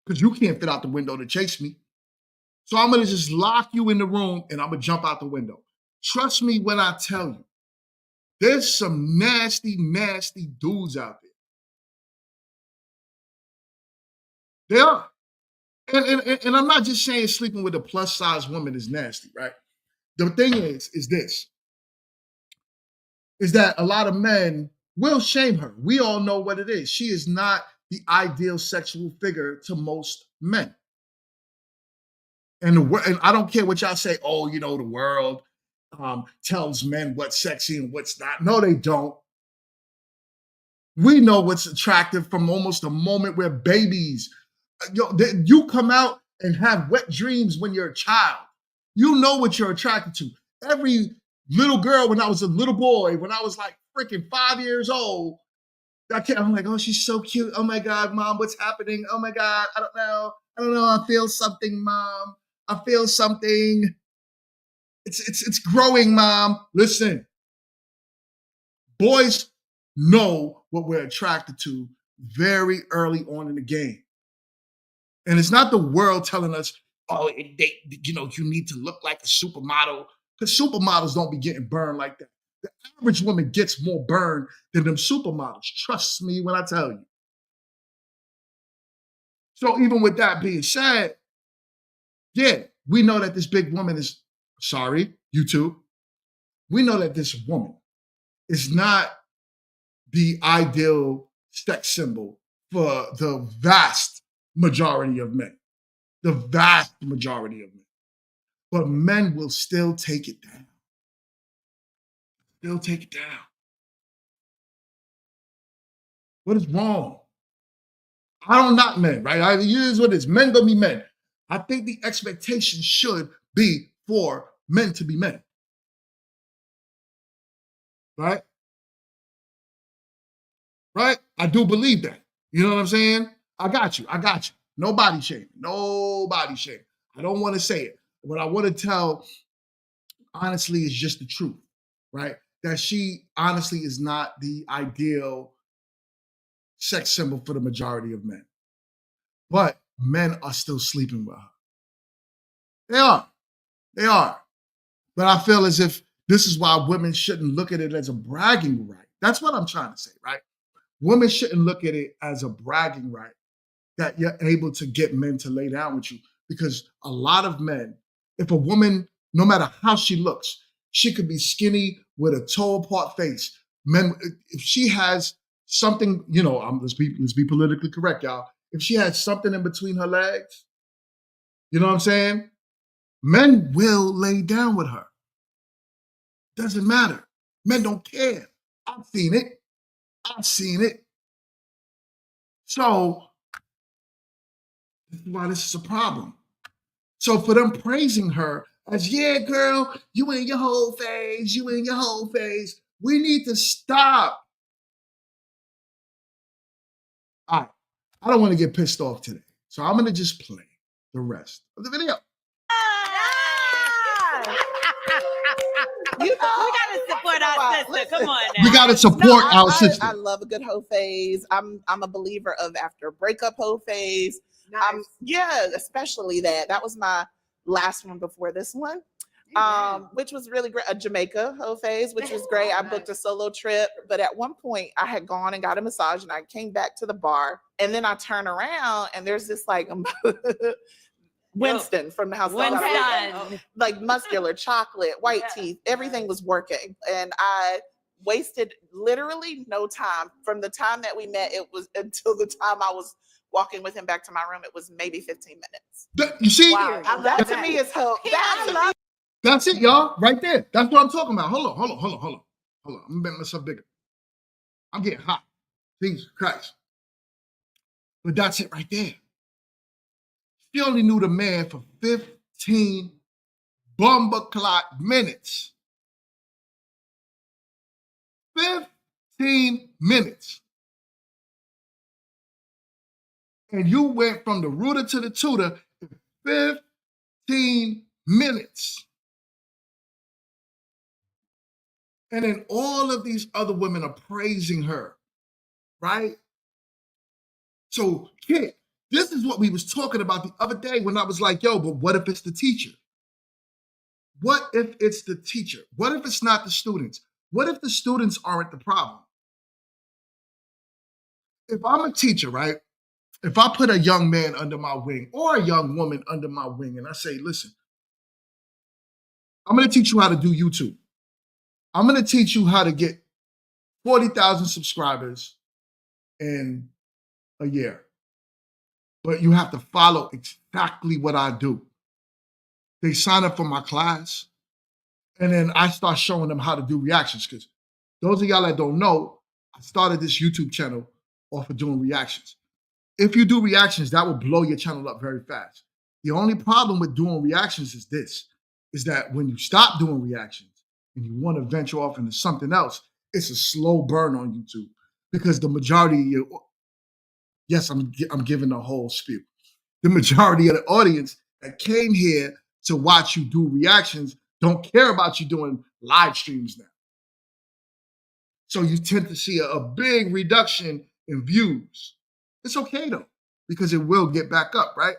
Because you can't fit out the window to chase me. So I'm gonna just lock you in the room and I'm gonna jump out the window. Trust me when I tell you, there's some nasty, nasty dudes out there. They are. And I'm not just saying sleeping with a plus size woman is nasty, right? The thing is this, is that a lot of men will shame her. We all know what it is. She is not the ideal sexual figure to most men. And I don't care what y'all say, oh, you know, the world tells men what's sexy and what's not. No, they don't. We know what's attractive from almost the moment we're babies. You come out and have wet dreams when you're a child. You know what you're attracted to. Every little girl, when I was a little boy, when I was like freaking 5 years old, I'm like, oh, she's so cute. Oh my God, Mom, what's happening? Oh my God, I don't know. I feel something, Mom. I feel something. It's growing, Mom. Listen, boys know what we're attracted to very early on in the game. And it's not the world telling us, oh, you need to look like a supermodel, because supermodels don't be getting burned like that. The average woman gets more burned than them supermodels. Trust me when I tell you. So even with that being said, yeah, we know that this big woman is, sorry, YouTube, we know that this woman is not the ideal sex symbol for the vast majority of men. The vast majority of men. But men will still take it down. They'll take it down. What is wrong? I don't knock men, right? It is what it is. Men gonna be men. I think the expectation should be for men to be men. Right? Right? I do believe that. You know what I'm saying? I got you. Nobody shame. I don't want to say it. What I want to tell, honestly, is just the truth, right? That she honestly is not the ideal sex symbol for the majority of men. But men are still sleeping with her. They are. But I feel as if this is why women shouldn't look at it as a bragging right. That's what I'm trying to say, right? Women shouldn't look at it as a bragging right that you're able to get men to lay down with you. Because a lot of men, if a woman, no matter how she looks, she could be skinny with a toe apart face. Men, if she has something, let's be politically correct, y'all. If she has something in between her legs, you know what I'm saying? Men will lay down with her. Doesn't matter. Men don't care. I've seen it. So this is why this is a problem. So for them praising her as, yeah, girl, you in your whole phase, we need to stop. All right. I don't want to get pissed off today. So I'm gonna just play the rest of the video.
We gotta support our sister.
Listen,
Come on now.
We gotta support our
I
sister.
love a good hoe phase. I'm a believer of after breakup hoe phase.
Nice.
Yeah, especially that. That was my last one before this one. Which was really great. A Jamaica hoe phase, which was great. I booked a solo trip, but at one point I had gone and got a massage, and I came back to the bar, and then I turn around and there's this like Winston from the house.
Winston.
Like muscular, chocolate, white teeth, everything was working, and I wasted literally no time from the time that we met. It was until the time I was walking with him back to my room. It was maybe 15 minutes.
You see?
Wow. I love
That to
that.
me is hoe.
That's it, y'all. Right there. That's what I'm talking about. Hold on. I'm making myself bigger. I'm getting hot. Jesus Christ. But that's it right there. She only knew the man for 15 bumbleclot minutes. 15 minutes. And you went from the rooter to the tutor in 15 minutes. And then all of these other women are praising her, right? So, kid, this is what we was talking about the other day when I was like, yo, but what if it's the teacher? What if it's the teacher? What if it's not the students? What if the students aren't the problem? If I'm a teacher, right? If I put a young man under my wing or a young woman under my wing and I say, listen, I'm going to teach you how to do YouTube. I'm going to teach you how to get 40,000 subscribers in a year. But you have to follow exactly what I do. They sign up for my class, and then I start showing them how to do reactions. Because those of y'all that don't know, I started this YouTube channel off of doing reactions. If you do reactions, that will blow your channel up very fast. The only problem with doing reactions is that when you stop doing reactions and you want to venture off into something else, it's a slow burn on YouTube because the majority of your, yes, I'm giving the whole spiel. The majority of the audience that came here to watch you do reactions don't care about you doing live streams now. So you tend to see a big reduction in views. It's okay though, because it will get back up, right?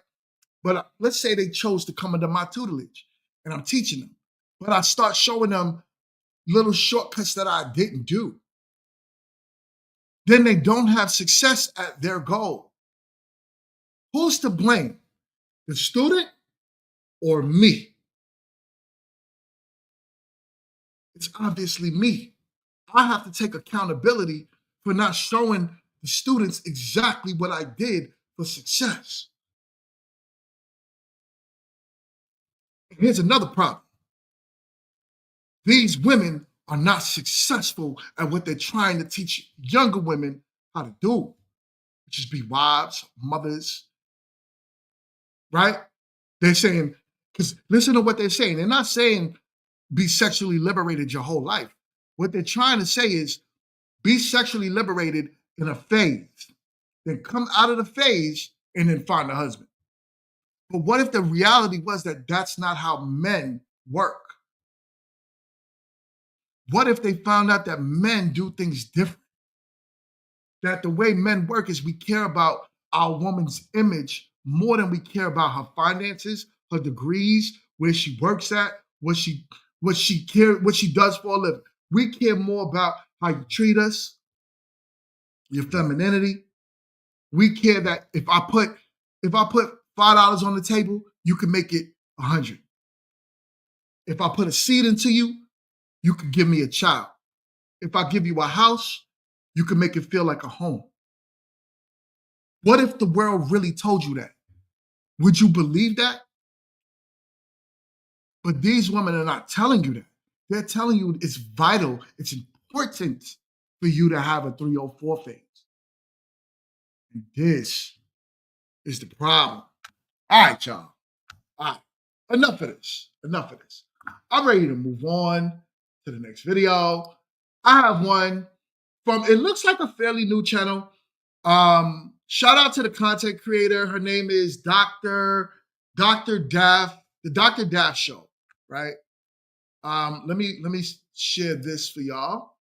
But let's say they chose to come under my tutelage and I'm teaching them, but I start showing them little shortcuts that I didn't do. Then they don't have success at their goal. Who's to blame? The student or me? It's obviously me. I have to take accountability for not showing the students exactly what I did for success. Here's another problem. These women are not successful at what they're trying to teach younger women how to do, which is be wives, mothers, right? They're saying, because listen to what they're saying. They're not saying be sexually liberated your whole life. What they're trying to say is be sexually liberated in a phase, then come out of the phase and then find a husband. But what if the reality was that that's not how men work? What if they found out that men do things different? That the way men work is we care about our woman's image more than we care about her finances, her degrees, where she works at, what she does for a living. We care more about how you treat us, your femininity. We care that if I put $5 on the table, you can make it 100. If I put a seed into you, you can give me a child. If I give you a house, you can make it feel like a home. What if the world really told you that? Would you believe that? But these women are not telling you that. They're telling you it's vital, it's important for you to have a 304 phase. And this is the problem. All right, y'all. All right. Enough of this. I'm ready to move on to the next video. I have one from, it looks like a fairly new channel. shout out to the content creator. Her name is Dr. Daff, the Dr. Daff Show, right? Let me share this for y'all.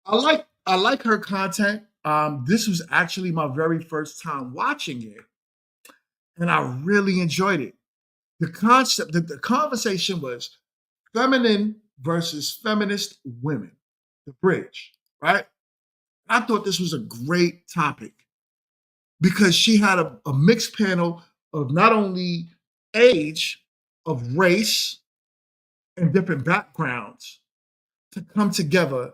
I like her content. This was actually my very first time watching it, and I really enjoyed it. The concept, the conversation was feminine versus feminist women, the bridge, right? I thought this was a great topic because she had a mixed panel of not only age, of race, and different backgrounds to come together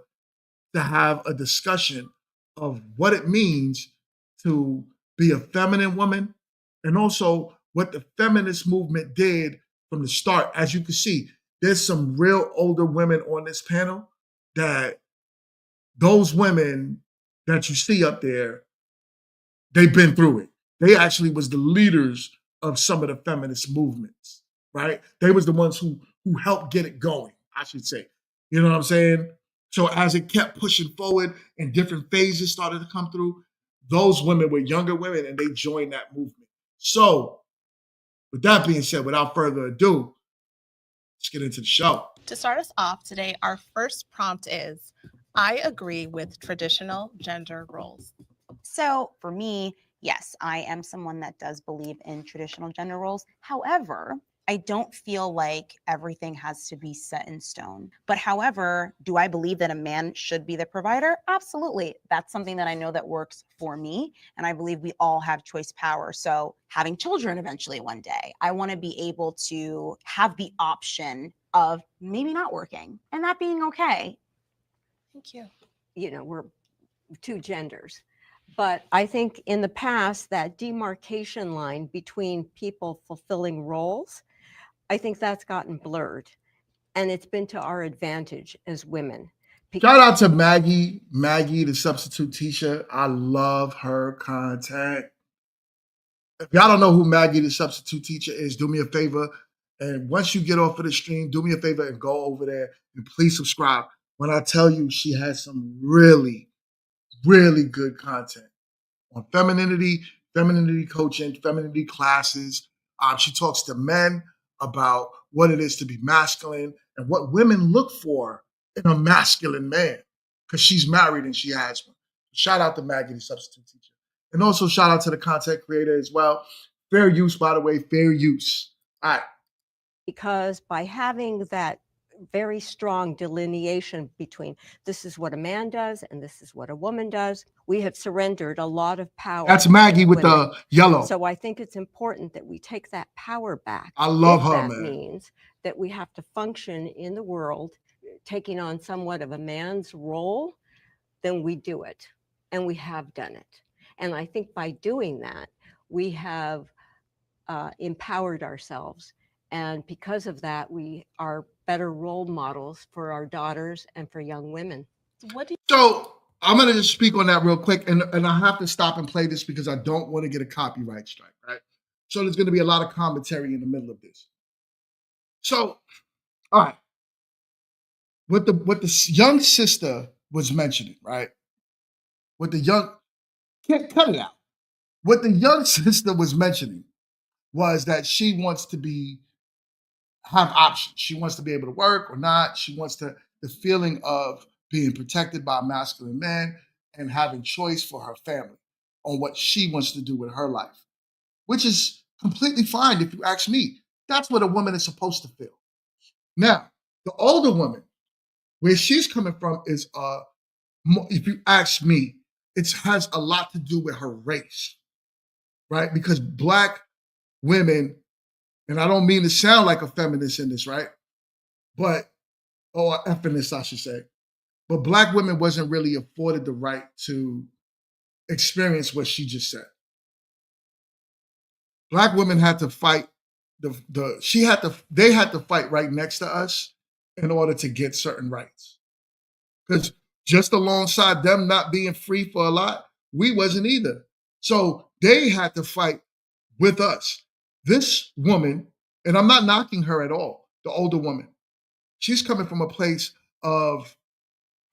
to have a discussion of what it means to be a feminine woman and also what the feminist movement did from the start. As you can see, there's some real older women on this panel that those women that you see up there, they've been through it. They actually was the leaders of some of the feminist movements, right? They was the ones who helped get it going, I should say. You know what I'm saying? So as it kept pushing forward and different phases started to come through, those women were younger women and they joined that movement. So with that being said, without further ado, let's get into the show.
To start us off today, our first prompt is, I agree with traditional gender roles.
So for me, yes, I am someone that does believe in traditional gender roles. However, I don't feel like everything has to be set in stone. But however, do I believe that a man should be the provider? Absolutely. That's something that I know that works for me. And I believe we all have choice power. So having children eventually one day, I want to be able to have the option of maybe not working and that being okay.
Thank you.
You know, we're two genders. But I think in the past, that demarcation line between people fulfilling roles, I think that's gotten blurred. And it's been to our advantage as women.
Shout out to Maggie, the substitute teacher. I love her content. If y'all don't know who Maggie, the substitute teacher is, do me a favor. And once you get off of the stream, do me a favor and go over there and please subscribe. When I tell you she has some really, really good content on femininity coaching, femininity classes. She talks to men about what it is to be masculine and what women look for in a masculine man, because she's married and she has one. Shout out to Maggie, the substitute teacher. And also shout out to the content creator as well. Fair use, by the way, fair use. All right.
Because by having that very strong delineation between this is what a man does and this is what a woman does, we have surrendered a lot of power.
That's Maggie with
women.
the yellow.
So I think it's important that we take that power back.
I love
if
her,
that
man.
means that we have to function in the world taking on somewhat of a man's role, then we do it. And we have done it. And I think by doing that, we have empowered ourselves. And because of that, we are better role models for our daughters and for young women.
So I'm going to just speak on that real quick. And I have to stop and play this because I don't want to get a copyright strike, right? So there's going to be a lot of commentary in the middle of this. So, all right. What the young sister was mentioning, right? What the young, can't cut it out. What the young sister was mentioning was that she wants to have options. She wants to be able to work or not. She wants the feeling of being protected by a masculine man and having choice for her family on what she wants to do with her life, which is completely fine if you ask me. That's what a woman is supposed to feel. Now, the older woman, where she's coming from is, if you ask me, it has a lot to do with her race, right? Because Black women, and I don't mean to sound like a feminist in this, right? Or a feminist, I should say. But Black women wasn't really afforded the right to experience what she just said. Black women had to fight they had to fight right next to us in order to get certain rights. Because just alongside them not being free for a lot, we wasn't either. So they had to fight with us. This woman, and I'm not knocking her at all, the older woman, she's coming from a place of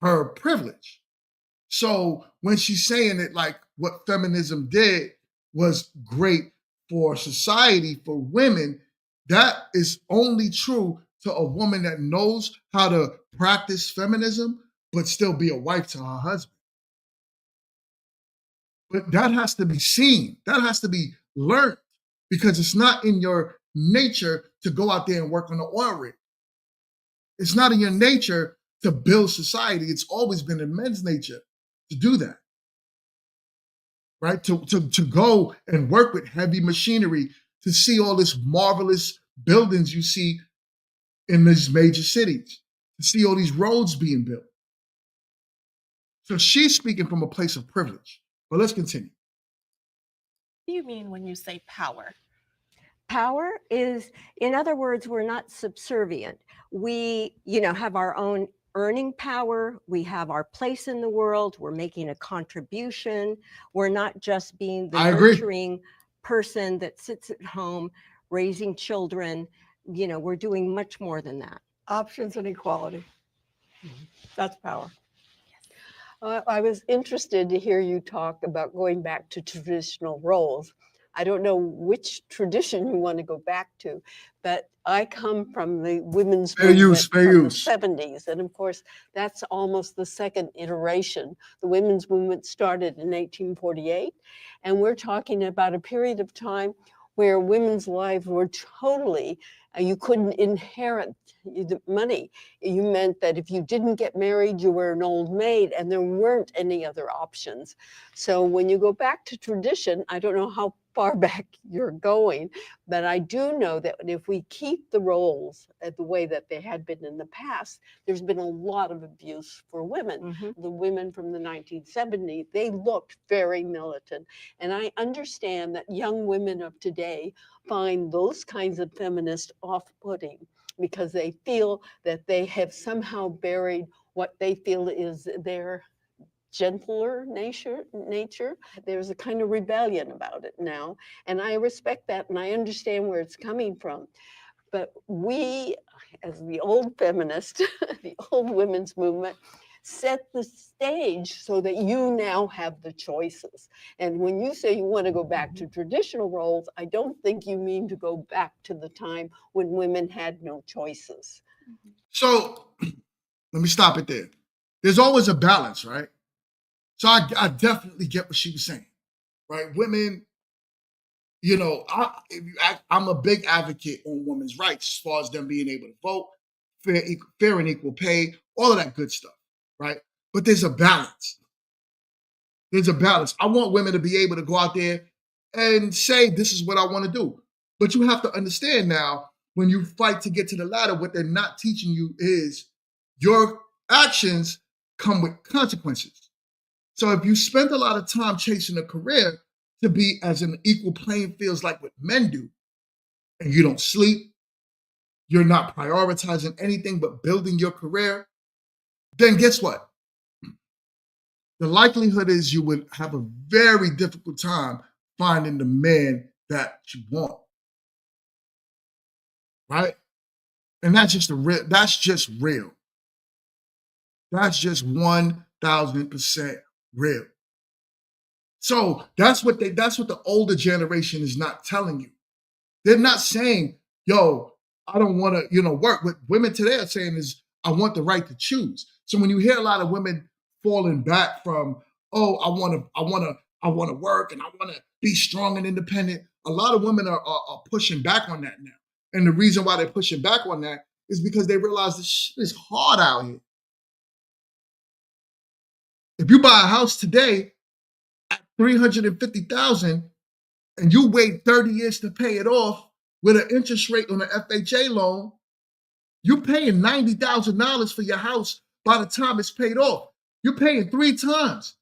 her privilege. So when she's saying it like what feminism did was great for society, for women, that is only true to a woman that knows how to practice feminism, but still be a wife to her husband. But that has to be seen. That has to be learned because it's not in your nature to go out there and work on the oil rig. It's not in your nature to build society. It's always been in men's nature to do that. Right? To go and work with heavy machinery, to see all this marvelous buildings you see in these major cities, to see all these roads being built. So she's speaking from a place of privilege. But let's continue.
What do you mean when you say power?
Power is, in other words, we're not subservient. We, have our own earning power. We have our place in the world. We're making a contribution. We're not just being the nurturing person that sits at home raising children. We're doing much more than that.
Options and equality. That's power. I was interested to hear you talk about going back to traditional roles. I don't know which tradition you want to go back to, but I come from the women's movement from the 70s. And of course, that's almost the second iteration. The women's movement started in 1848. And we're talking about a period of time where women's lives were totally, you couldn't inherit the money. You meant that if you didn't get married, you were an old maid, and there weren't any other options. So when you go back to tradition, I don't know how far back you're going, but I do know that if we keep the roles the way that they had been in the past, there's been a lot of abuse for women. The women from the 1970s, they looked very militant. And I understand that young women of today find those kinds of feminists off-putting because they feel that they have somehow buried what they feel is their gentler nature. There's a kind of rebellion about it now. And I respect that and I understand where it's coming from. But we, as the old feminist, the old women's movement, set the stage so that you now have the choices. And when you say you want to go back to traditional roles, I don't think you mean to go back to the time when women had no choices.
So let me stop it there. There's always a balance, right? So I definitely get what she was saying, right? Women, I'm a big advocate on women's rights as far as them being able to vote, fair and equal pay, all of that good stuff, right? But there's a balance. There's a balance. I want women to be able to go out there and say, this is what I want to do. But you have to understand now, when you fight to get to the ladder, what they're not teaching you is your actions come with consequences. So if you spend a lot of time chasing a career to be as an equal playing field like what men do, and you don't sleep, you're not prioritizing anything but building your career, then guess what? The likelihood is you would have a very difficult time finding the man that you want. Right? And that's just real. That's just 1000% real. So that's what the older generation is not telling you. They're not saying, yo, I don't want to, work. What women today are saying is, I want the right to choose. So when you hear a lot of women falling back from, oh, I want to work and I want to be strong and independent, a lot of women are pushing back on that now. And the reason why they're pushing back on that is because they realize this shit is hard out here. If you buy a house today at $350,000 and you wait 30 years to pay it off with an interest rate on an FHA loan, you're paying $90,000 for your house by the time it's paid off. You're paying 3 times.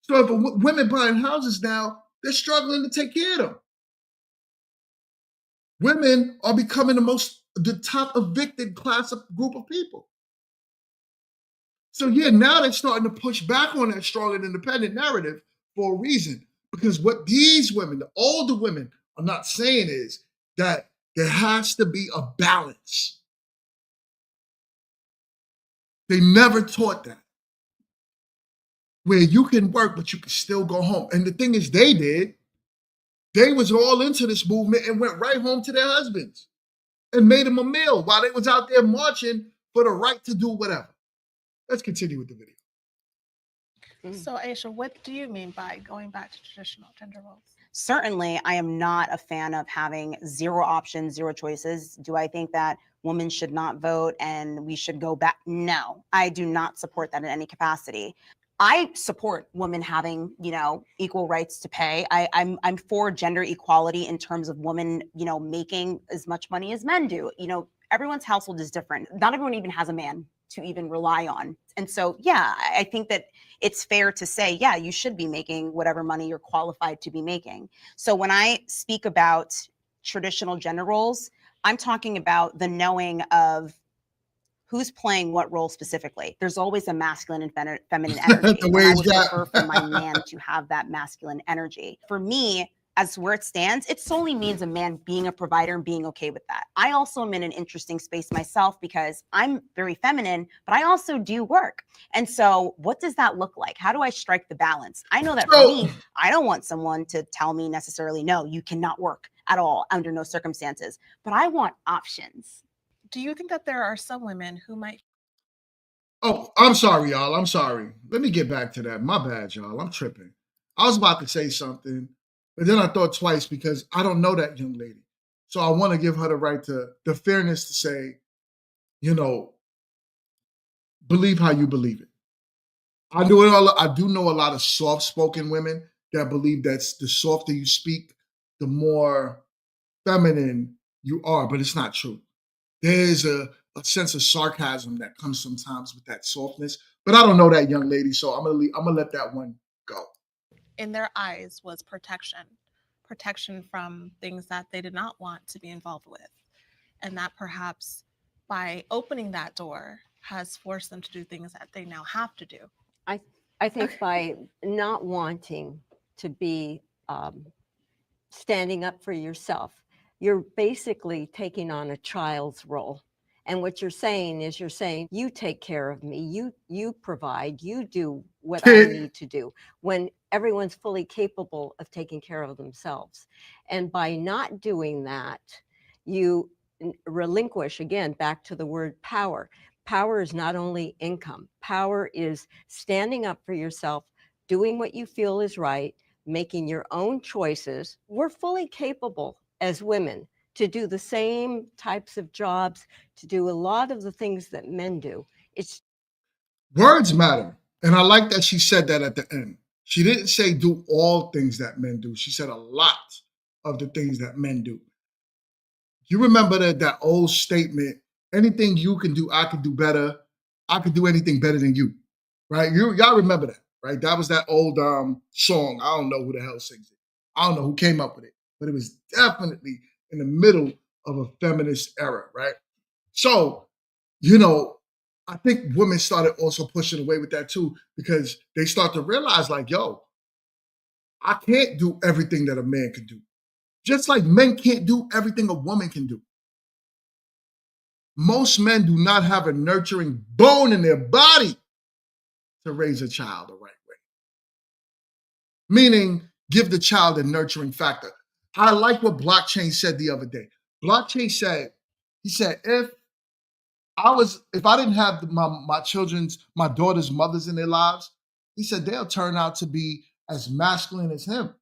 So if women buying houses now, they're struggling to take care of them. Women are becoming the top evicted group of people. So yeah, now they're starting to push back on that strong and independent narrative for a reason. Because what these women, the older women, are not saying is that there has to be a balance. They never taught that. where you can work, but you can still go home. And the thing is, they was all into this movement and went right home to their husbands and made them a meal while they was out there marching for the right to do whatever. Let's continue with the video.
So, Aisha, what do you mean by going back to traditional gender roles?
Certainly, I am not a fan of having zero options, zero choices. Do I think that women should not vote and we should go back? No, I do not support that in any capacity. I support women having, equal rights to pay. I'm for gender equality in terms of women, making as much money as men do. Everyone's household is different. Not everyone even has a man to even rely on. And so, yeah, I think that it's fair to say, yeah, you should be making whatever money you're qualified to be making. So when I speak about traditional gender roles, I'm talking about the knowing of who's playing what role specifically. There's always a masculine and feminine energy. And I would prefer for my man to have that masculine energy. For me, as where it stands, it solely means a man being a provider and being okay with that. I also am in an interesting space myself because I'm very feminine, but I also do work. And so what does that look like? How do I strike the balance? I know that for me, I don't want someone to tell me necessarily, no, you cannot work at all under no circumstances, but I want options.
Do you think that there are some women who might?
Oh, I'm sorry, y'all. I'm sorry. Let me get back to that. My bad, y'all. I'm tripping. I was about to say something, but then I thought twice because I don't know that young lady. So I want to give her the right to the fairness to say, believe how you believe it. I do know a lot of soft-spoken women that believe that the softer you speak, the more feminine you are, but it's not true. There's a sense of sarcasm that comes sometimes with that softness, but I don't know that young lady, so I'm gonna let that one go.
In their eyes was protection from things that they did not want to be involved with, and that perhaps by opening that door has forced them to do things that they now have to do.
I think by not wanting to be standing up for yourself, you're basically taking on a child's role. And what you're saying is you take care of me, you provide, you do what I need to do, when everyone's fully capable of taking care of themselves. And by not doing that, you relinquish, again, back to the word power. Power is not only income. Power is standing up for yourself, doing what you feel is right, making your own choices. We're fully capable as women to do the same types of jobs, to do a lot of the things that men do. It's
Words matter. And I like that she said that at the end. She didn't say do all things that men do. She said a lot of the things that men do. You remember that old statement, anything you can do, I can do better. I could do anything better than you. Right? Y'all remember that, right? That was that old song. I don't know who the hell sings it. I don't know who came up with it, but it was definitely in the middle of a feminist era, right? So, I think women started also pushing away with that too, because they start to realize like, yo, I can't do everything that a man can do. Just like men can't do everything a woman can do. Most men do not have a nurturing bone in their body to raise a child the right way. Meaning, give the child a nurturing factor. I like what Blockchain said the other day. Blockchain said, if I didn't have my daughter's mothers in their lives, he said they'll turn out to be as masculine as him.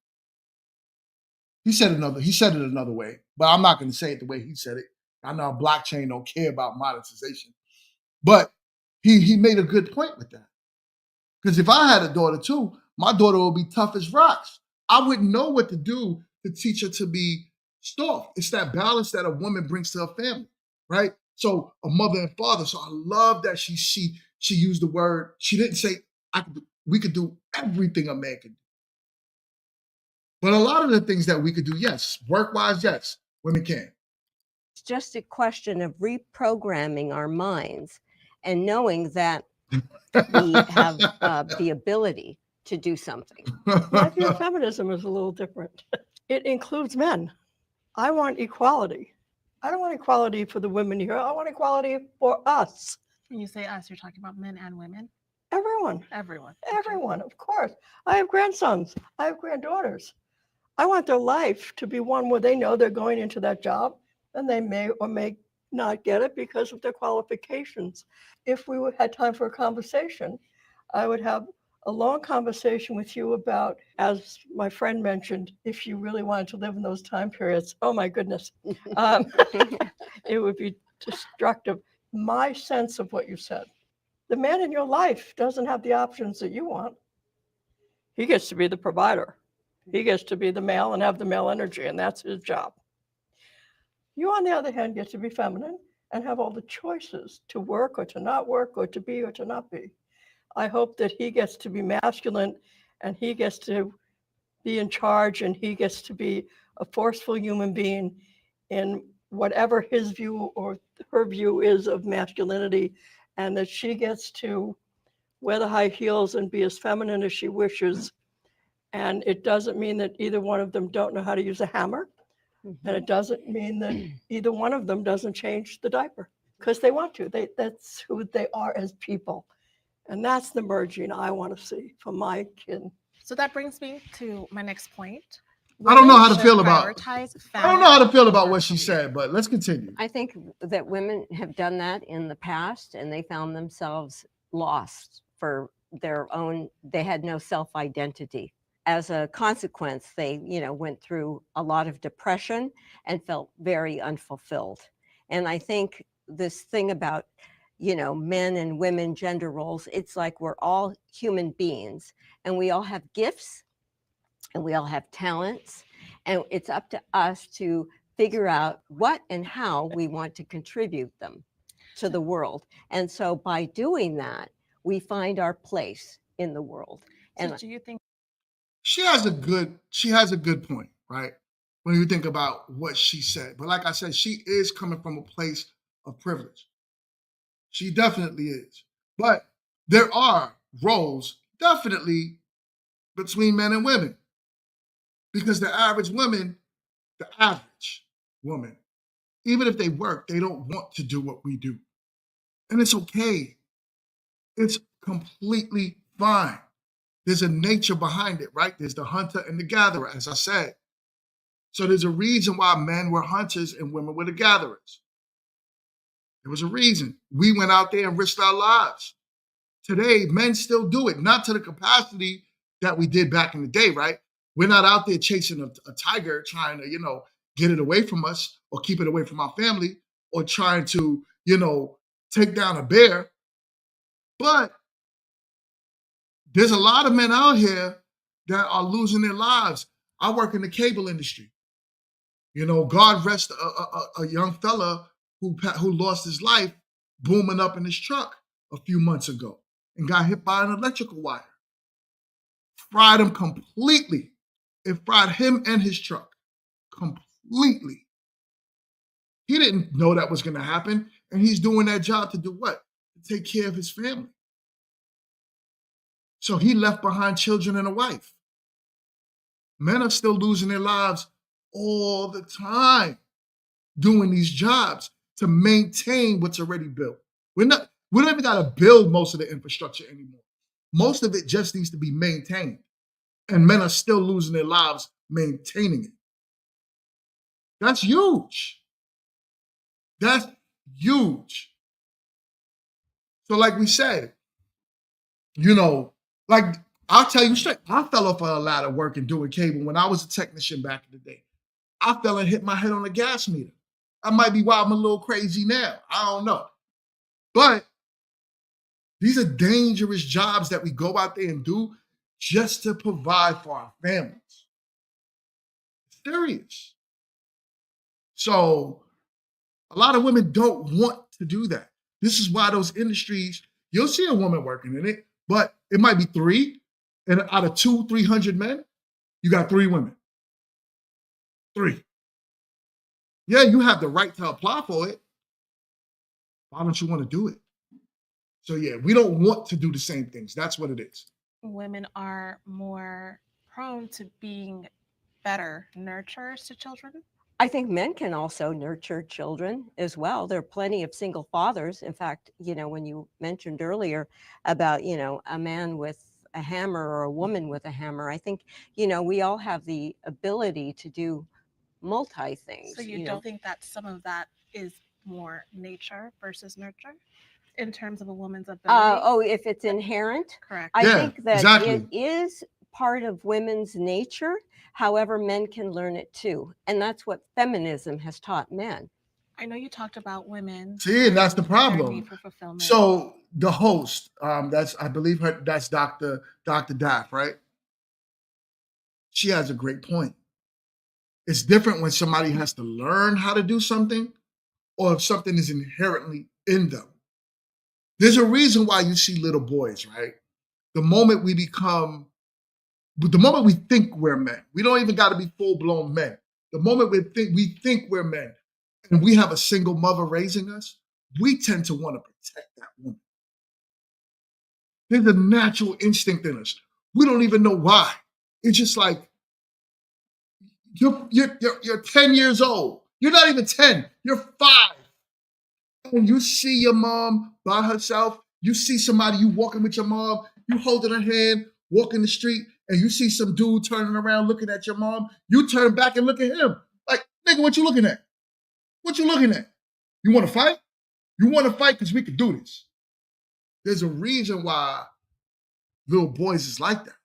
He said it another way, but I'm not going to say it the way he said it. I know Blockchain don't care about monetization, but he made a good point with that. Because if I had a daughter too, my daughter would be tough as rocks. I wouldn't know what to do to teach her to be soft. It's that balance that a woman brings to her family, right? So a mother and father. So I love that she used the word. She didn't say we could do everything a man can do. But a lot of the things that we could do, yes, work-wise, yes, women can.
It's just a question of reprogramming our minds and knowing that we have the ability to do something.
My view of feminism is a little different. It includes men. I want equality. I don't want equality for the women here. I want equality for us.
When you say us, you're talking about men and women?
Everyone.
Everyone.
Everyone, of course. I have grandsons. I have granddaughters. I want their life to be one where they know they're going into that job and they may or may not get it because of their qualifications. If we had time for a conversation, I would have a long conversation with you about, as my friend mentioned, if you really wanted to live in those time periods. Oh my goodness. It would be destructive. My sense of what you said. The man in your life doesn't have the options that you want. He gets to be the provider. He gets to be the male and have the male energy, and that's his job. You, on the other hand, get to be feminine and have all the choices to work or to not work or to be or to not be. I hope that he gets to be masculine and he gets to be in charge and he gets to be a forceful human being in whatever his view or her view is of masculinity, and that she gets to wear the high heels and be as feminine as she wishes. And it doesn't mean that either one of them don't know how to use a hammer. And it doesn't mean that either one of them doesn't change the diaper because they want to. That's who they are as people. And that's the merging I want to see for my kin.
So that brings me to my next point.
I don't know how to
Women
feel
should
about.
prioritize
I don't know how to
family
feel about
over
what she
career.
said, but let's continue.
I think that women have done that in the past and they found themselves lost for their own, they had no self-identity. As a consequence, they, went through a lot of depression and felt very unfulfilled. And I think this thing about, men and women gender roles, it's like we're all human beings and we all have gifts and we all have talents, and it's up to us to figure out what and how we want to contribute them to the world. And so by doing that, we find our place in the world.
So
And
do you think
She has a good point, right? When you think about what she said. But like I said, she is coming from a place of privilege. She definitely is. But there are roles definitely between men and women. Because the average woman, even if they work, they don't want to do what we do. And it's okay. It's completely fine. There's a nature behind it, right? There's the hunter and the gatherer, as I said. So there's a reason why men were hunters and women were the gatherers. There was a reason. We went out there and risked our lives. Today, men still do it, not to the capacity that we did back in the day, right? We're not out there chasing a tiger trying to, get it away from us or keep it away from our family or trying to, take down a bear. But there's a lot of men out here that are losing their lives. I work in the cable industry. God rest a young fella who lost his life booming up in his truck a few months ago and got hit by an electrical wire. Fried him completely. It fried him and his truck completely. He didn't know that was going to happen, and he's doing that job to do what? To take care of his family. So he left behind children and a wife. Men are still losing their lives all the time doing these jobs to maintain what's already built. We don't even got to build most of the infrastructure anymore. Most of it just needs to be maintained. And men are still losing their lives maintaining it. That's huge. That's huge. So like we said, like I'll tell you straight, I fell off a ladder working doing cable when I was a technician back in the day. I fell and hit my head on the gas meter. That might be why I'm a little crazy now. I don't know. But these are dangerous jobs that we go out there and do just to provide for our families. Serious. So a lot of women don't want to do that. This is why those industries, you'll see a woman working in it, but it might be 3, and out of 200-300 men, you got 3 women. 3. Yeah, you have the right to apply for it. Why don't you want to do it? So yeah, we don't want to do the same things. That's what it is.
women are more prone to being better nurturers to children?
I think men can also nurture children as well. There are plenty of single fathers. In fact, when you mentioned earlier about, a man with a hammer or a woman with a hammer, I think, we all have the ability to do multi things.
So you don't think that some of that is more nature versus nurture in terms of a woman's ability?
If it's inherent?
Correct.
I
Yeah,
think that
exactly.
it is part of women's nature. However, men can learn it too. And that's what feminism has taught men.
I know you talked about women.
See, and that's the
their
problem.
need for fulfillment.
So the host, I believe that's Dr. Daff, right? She has a great point. It's different when somebody has to learn how to do something or if something is inherently in them. There's a reason why you see little boys, right? The moment we think we're men, we don't even got to be full-blown men. The moment we think we're men and we have a single mother raising us, we tend to want to protect that woman. There's a natural instinct in us. We don't even know why. It's just like you're 10 years old. You're not even 10. You're 5. And you see your mom by herself. You see somebody, you walking with your mom, you holding her hand, walking the street, and you see some dude turning around looking at your mom. You turn back and look at him. Like, nigga, what you looking at? What you looking at? You want to fight? You want to fight because we can do this. There's a reason why little boys is like that.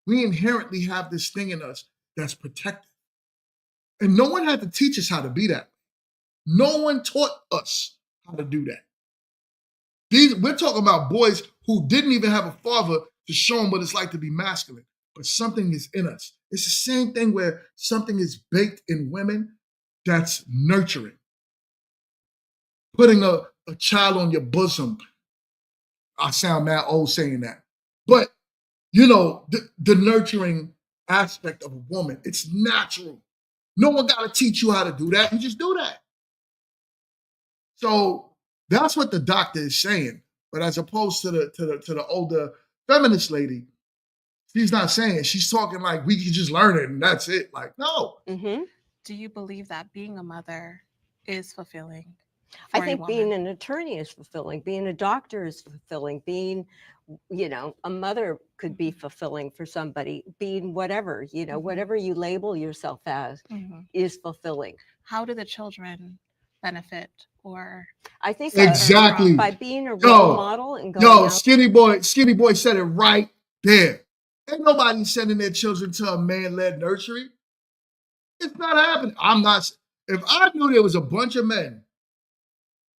We inherently have this thing in us that's protected. And no one had to teach us how to be that. No one taught us how to do that. We're talking about boys who didn't even have a father to show them what it's like to be masculine, but something is in us. It's the same thing where something is baked in women that's nurturing. Putting a child on your bosom. I sound mad old saying that. But, the nurturing aspect of a woman, it's natural. No one got to teach you how to do that. You just do that. So that's what the doctor is saying. But as opposed to the older feminist lady, she's not saying. She's talking like we can just learn it and that's it. Like, no.
Mm-hmm.
Do you believe that being a mother is fulfilling?
I think being an attorney is fulfilling. Being a doctor is fulfilling. Being, a mother could be fulfilling for somebody. Being whatever, whatever you label yourself as is fulfilling.
How do the children benefit? Or
I think
exactly
by being a role model and going out.
Skinny boy said it right there. Ain't nobody sending their children to a man-led nursery. It's not happening. If I knew there was a bunch of men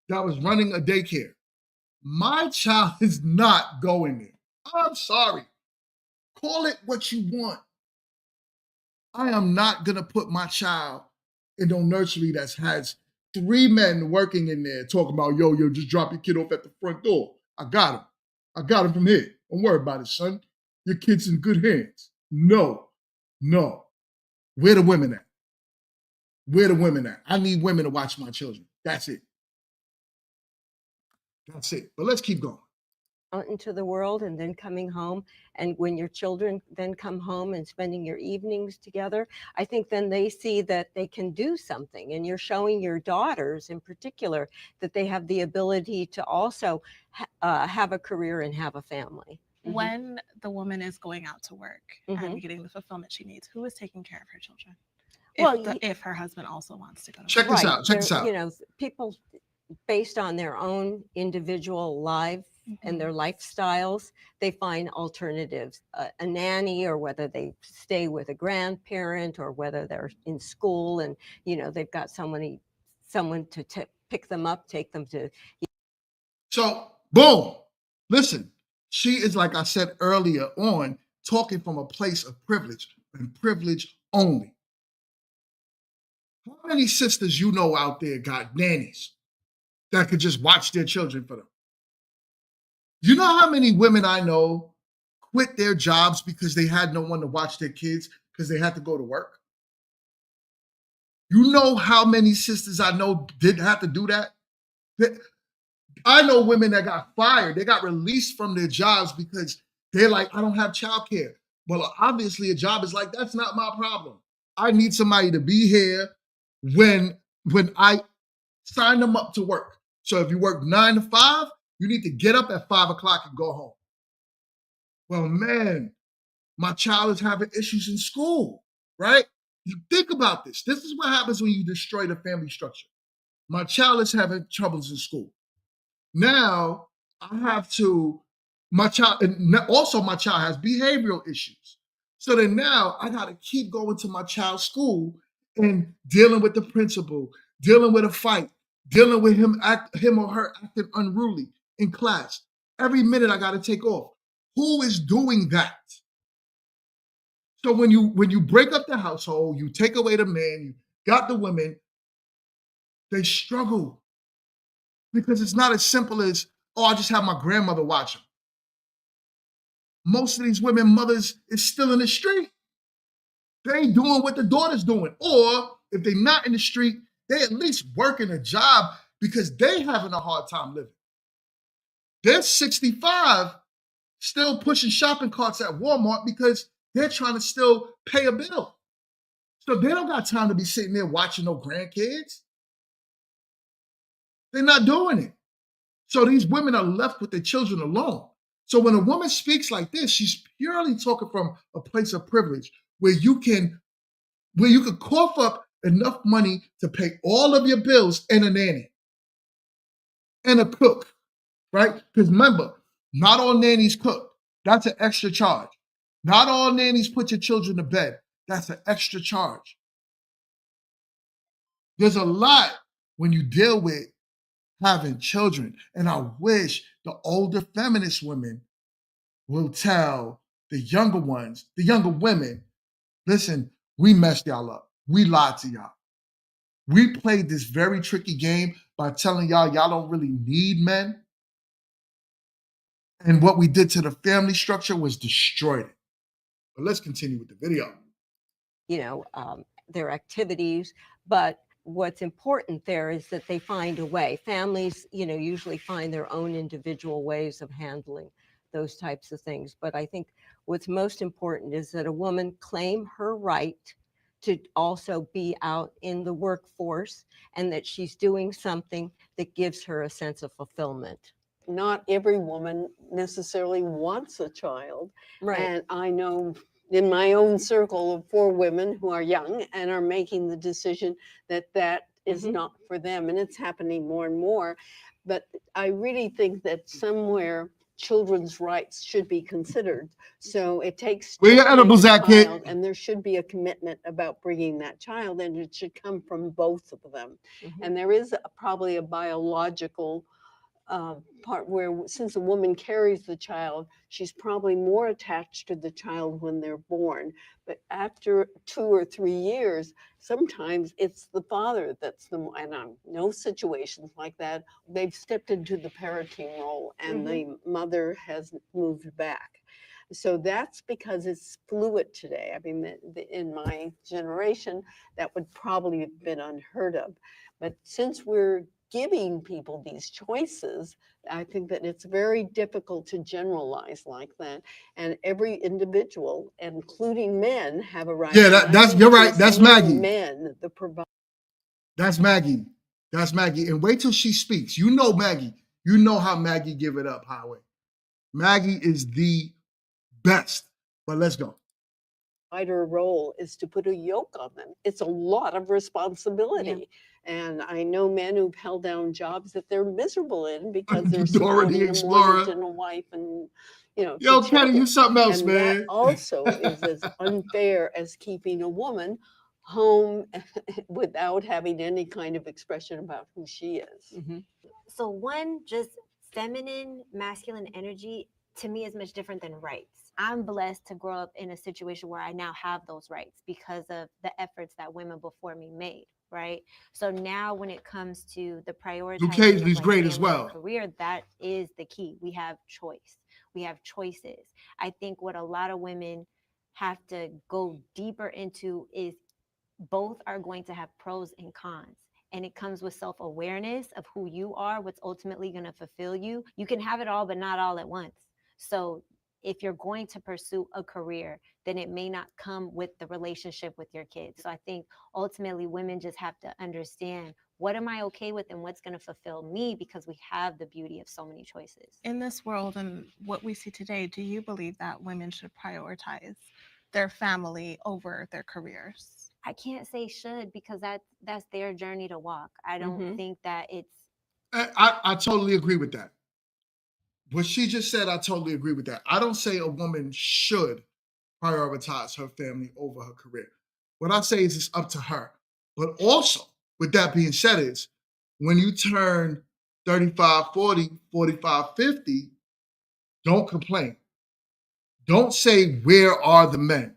that was running a daycare, my child is not going there. I'm sorry. Call it what you want. I am not going to put my child in no nursery that has 3 men working in there talking about, yo, just drop your kid off at the front door. I got him from here. Don't worry about it, son. Your kid's in good hands. No. Where the women at? Where the women at? I need women to watch my children. That's it. But let's keep going.
Out into the world and then coming home. And when your children then come home and spending your evenings together, I think then they see that they can do something. And you're showing your daughters in particular that they have the ability to also have a career and have a family.
When the woman is going out to work and getting the fulfillment she needs, who is taking care of her children? If her husband also wants to go to
Check
work.
this out.
People based on their own individual life and their lifestyles, they find alternatives, a nanny, or whether they stay with a grandparent, or whether they're in school and, they've got someone to pick them up, take them to.
So, boom. Listen, she is, like I said earlier on, talking from a place of privilege and privilege only. How many sisters out there got nannies that could just watch their children for them? You know how many women I know quit their jobs because they had no one to watch their kids because they had to go to work? You know how many sisters I know didn't have to do that? I know women that got fired. They got released from their jobs because they're like, I don't have childcare. Well, obviously a job is like, that's not my problem. I need somebody to be here when I sign them up to work. So if you work 9 to 5, you need to get up at 5 o'clock and go home. Well, man, my child is having issues in school, right? You think about this. This is what happens when you destroy the family structure. My child is having troubles in school. Now I have to, my child, and also my child has behavioral issues. So then now I got to keep going to my child's school and dealing with the principal, dealing with a fight, dealing with him or her acting unruly in class. Every minute I got to take off. Who is doing that? So when you break up the household, you take away the man, you got the women, they struggle because it's not as simple as, oh, I just have my grandmother watch them. Most of these women mothers is still in the street. They ain't doing what the daughter's doing. Or if they're not in the street, they at least working a job because they having a hard time living. They're 65, still pushing shopping carts at Walmart because they're trying to still pay a bill. So they don't got time to be sitting there watching no grandkids. They're not doing it. So these women are left with their children alone. So when a woman speaks like this, she's purely talking from a place of privilege where you can cough up enough money to pay all of your bills and a nanny and a cook, right? Because remember, not all nannies cook. That's an extra charge. Not all nannies put your children to bed. That's an extra charge. There's a lot when you deal with having children. And I wish the older feminist women will tell the younger ones, the younger women, listen, we messed y'all up. We lied to y'all. We played this very tricky game by telling y'all don't really need men. And what we did to the family structure was destroyed it. But let's continue with the video.
Their activities, but what's important there is that they find a way. Families, usually find their own individual ways of handling those types of things. But I think what's most important is that a woman claim her right to also be out in the workforce and that she's doing something that gives her a sense of fulfillment.
Not every woman necessarily wants a child.
Right.
And I know in my own circle of 4 women who are young and are making the decision that is not for them. And it's happening more and more. But I really think that somewhere children's rights should be considered. So it takes
Where your edibles at, kid?
and there should be a commitment about bringing that child, and it should come from both of them. And there is probably a biological part where, since a woman carries the child, she's probably more attached to the child when they're born. But after 2 or 3 years, sometimes it's the father that's and I know situations like that. They've stepped into the parenting role and the mother has moved back. So that's because it's fluid today. I mean, in my generation, that would probably have been unheard of. But since we're giving people these choices, I think that it's very difficult to generalize like that. And every individual, including men, have a right.
Yeah, you're right. That's Maggie.
Men, the provider.
That's Maggie. That's Maggie. And wait till she speaks. You know Maggie. You know how Maggie give it up, Highway. Maggie is the best. But let's go.
Provider role is to put a yoke on them. It's a lot of responsibility. Yeah. And I know men who've held down jobs that they're miserable in because they're supporting a mortgage and a wife and,
Yo, Kenny, you something else,
and
man.
That also is as unfair as keeping a woman home without having any kind of expression about who she is.
So one, just feminine, masculine energy to me is much different than rights. I'm blessed to grow up in a situation where I now have those rights because of the efforts that women before me made. Right. So now when it comes to the prioritization
Duke is great as well.
Career, that is the key. We have choice. We have choices. I think what a lot of women have to go deeper into is both are going to have pros and cons. And it comes with self-awareness of who you are, what's ultimately going to fulfill you. You can have it all, but not all at once. So if you're going to pursue a career, then it may not come with the relationship with your kids. So I think ultimately women just have to understand, what am I okay with and what's going to fulfill me, because we have the beauty of so many choices.
In this world and what we see today, do you believe that women should prioritize their family over their careers?
I can't say should, because that's their journey to walk. I don't think that it's.
I totally agree with that. What she just said, I totally agree with that. I don't say a woman should prioritize her family over her career. What I say is it's up to her. But also, with that being said, is when you turn 35, 40, 45, 50, don't complain. Don't say, where are the men?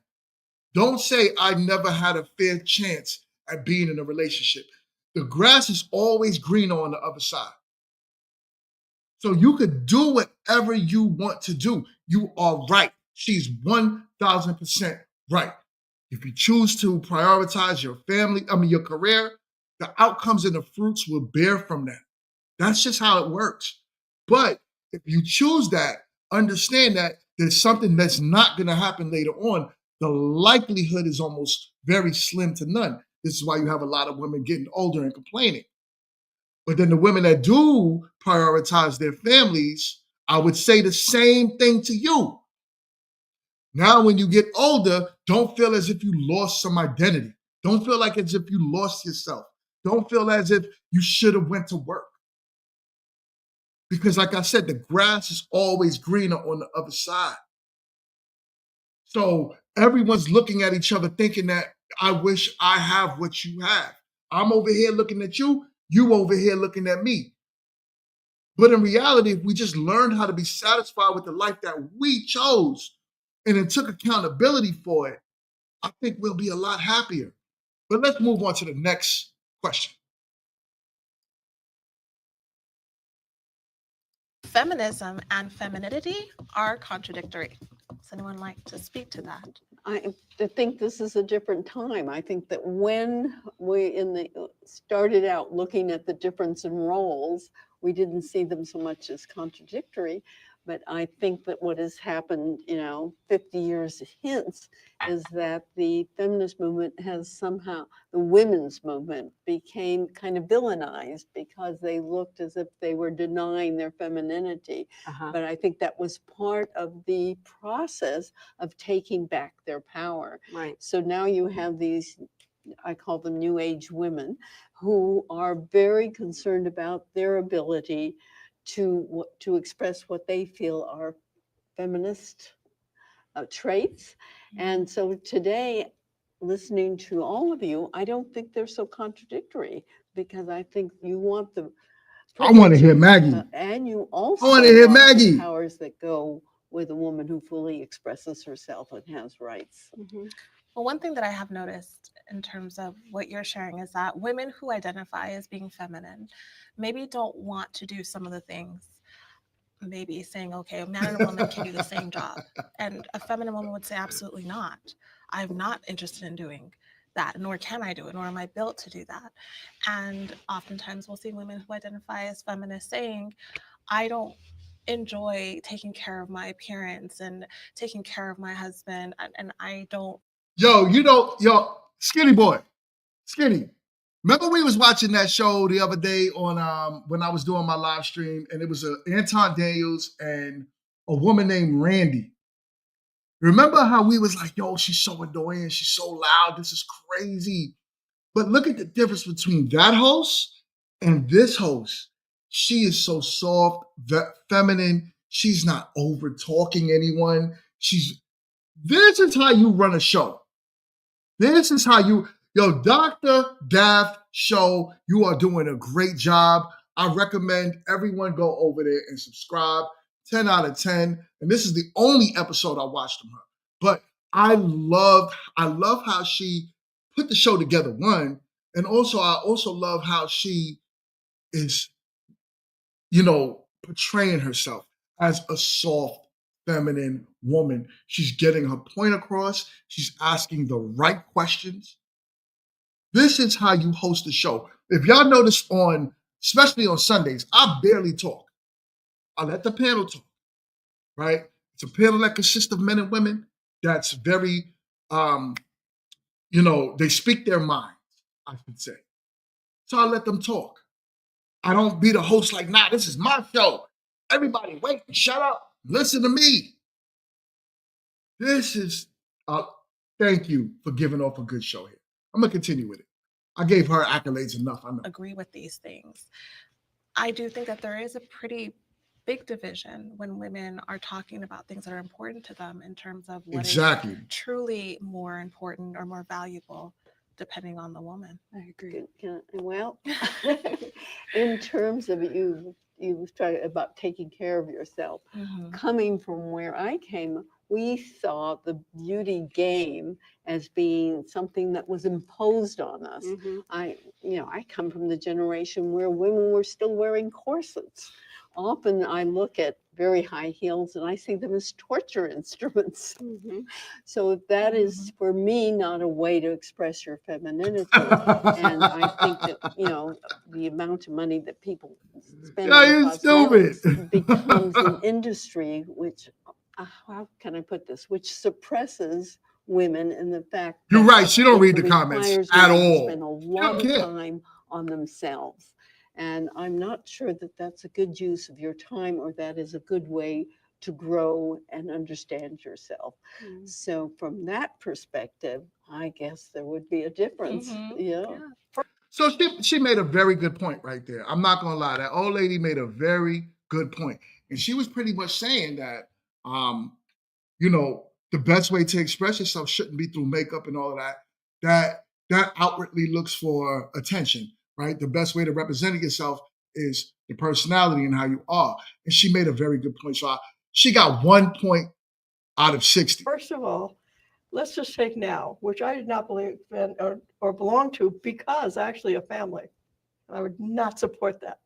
Don't say, I never had a fair chance at being in a relationship. The grass is always greener on the other side. So you could do whatever you want to do. You are right. She's 1000% right. If you choose to prioritize your family, your career, the outcomes and the fruits will bear from that. That's just how it works. But if you choose that, understand that there's something that's not going to happen later on. The likelihood is almost very slim to none. This is why you have a lot of women getting older and complaining. But then the women that do prioritize their families, I would say the same thing to you. Now, when you get older, don't feel as if you lost some identity. Don't feel like as if you lost yourself. Don't feel as if you should have went to work. Because like I said, the grass is always greener on the other side. So everyone's looking at each other thinking that I wish I have what you have. I'm over here looking at you, you over here looking at me. But in reality, if we just learned how to be satisfied with the life that we chose and then took accountability for it, I think we'll be a lot happier. But let's move on to the next question.
Feminism and femininity are contradictory. Does anyone like to speak to that?
I think this is a different time. I think that when we started out looking at the difference in roles, we didn't see them so much as contradictory. But I think that what has happened, 50 years hence, is that the feminist movement has somehow, the women's movement became kind of villainized because they looked as if they were denying their femininity. But I think that was part of the process of taking back their power.
Right.
So now you have these, I call them new age women, who are very concerned about their ability to express what they feel are feminist traits. And so today, listening to all of you, I don't think they're so contradictory, because I think you want the
I want to hear Maggie.
and you also
I want to hear
want the
Maggie.
powers that go with a woman who fully expresses herself and has rights.
Well, one thing that I have noticed in terms of what you're sharing is that women who identify as being feminine maybe don't want to do some of the things, maybe saying, okay, a man and a woman can do the same job. And a feminine woman would say, absolutely not. I'm not interested in doing that, nor can I do it, nor am I built to do that. And oftentimes we'll see women who identify as feminist saying, I don't enjoy taking care of my appearance and taking care of my husband, and I don't.
Skinny boy, Skinny. Remember we was watching that show the other day on when I was doing my live stream, and it was Anton Daniels and a woman named Randy. Remember how we was like, yo, she's so annoying, she's so loud, this is crazy. But look at the difference between that host and this host. She is so soft, feminine. She's not over talking anyone. This is how you run a show. This is how Dr. Daft Show, you are doing a great job. I recommend everyone go over there and subscribe. 10 out of 10. And this is the only episode I watched from her. But I love how she put the show together, one. And also, I also love how she is, portraying herself as a soft, feminine woman. She's getting her point across. She's asking the right questions. This is how you host a show. If y'all notice especially on Sundays, I barely talk. I let the panel talk, right? It's a panel that consists of men and women that's very, they speak their minds, I should say. So I let them talk. I don't be the host like, nah, this is my show. Everybody wait, shut up, listen to me. This is, thank you for giving off a good show here. I'm gonna continue with it. I gave her accolades enough, I know.
Agree with these things. I do think that there is a pretty big division when women are talking about things that are important to them in terms of what is truly more important or more valuable, depending on the woman.
I agree. Well, in terms of you talked about taking care of yourself. Coming from where I came, we saw the beauty game as being something that was imposed on us. I come from the generation where women were still wearing corsets. Often I look at very high heels and I see them as torture instruments. So that is, for me, not a way to express your femininity. And I think that, the amount of money that people spend on cosmetics becomes an industry which, how can I put this, which suppresses women in the fact that
you're right, she don't read the
requires
comments at
women to
all.
spend a lot of time on themselves. And I'm not sure that that's a good use of your time or that is a good way to grow and understand yourself. So from that perspective, I guess there would be a difference.
So she made a very good point right there. I'm not gonna lie, that old lady made a very good point. And she was pretty much saying that, the best way to express yourself shouldn't be through makeup and all of that. That outwardly looks for attention, right? The best way to represent yourself is the personality and how you are. And she made a very good point. So she got 1 point out of 60.
First of all, let's just take now, which I did not believe in or belong to because actually a family. I would not support that.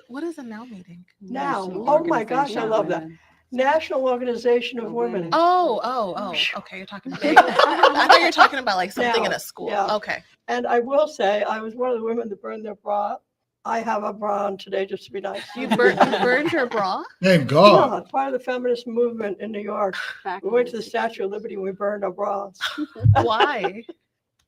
What is a now meeting?
Now, oh my gosh, I love that. National Organization of Women.
Oh, okay. You're talking big. I thought you were talking about like something in a school.
Yeah.
Okay.
And I will say, I was one of the women that burned their bra. I have a bra on today just to be nice.
You burned your bra?
Thank God.
Yeah, part of the feminist movement in New York. We went to the Statue of Liberty and we burned our bras.
Why?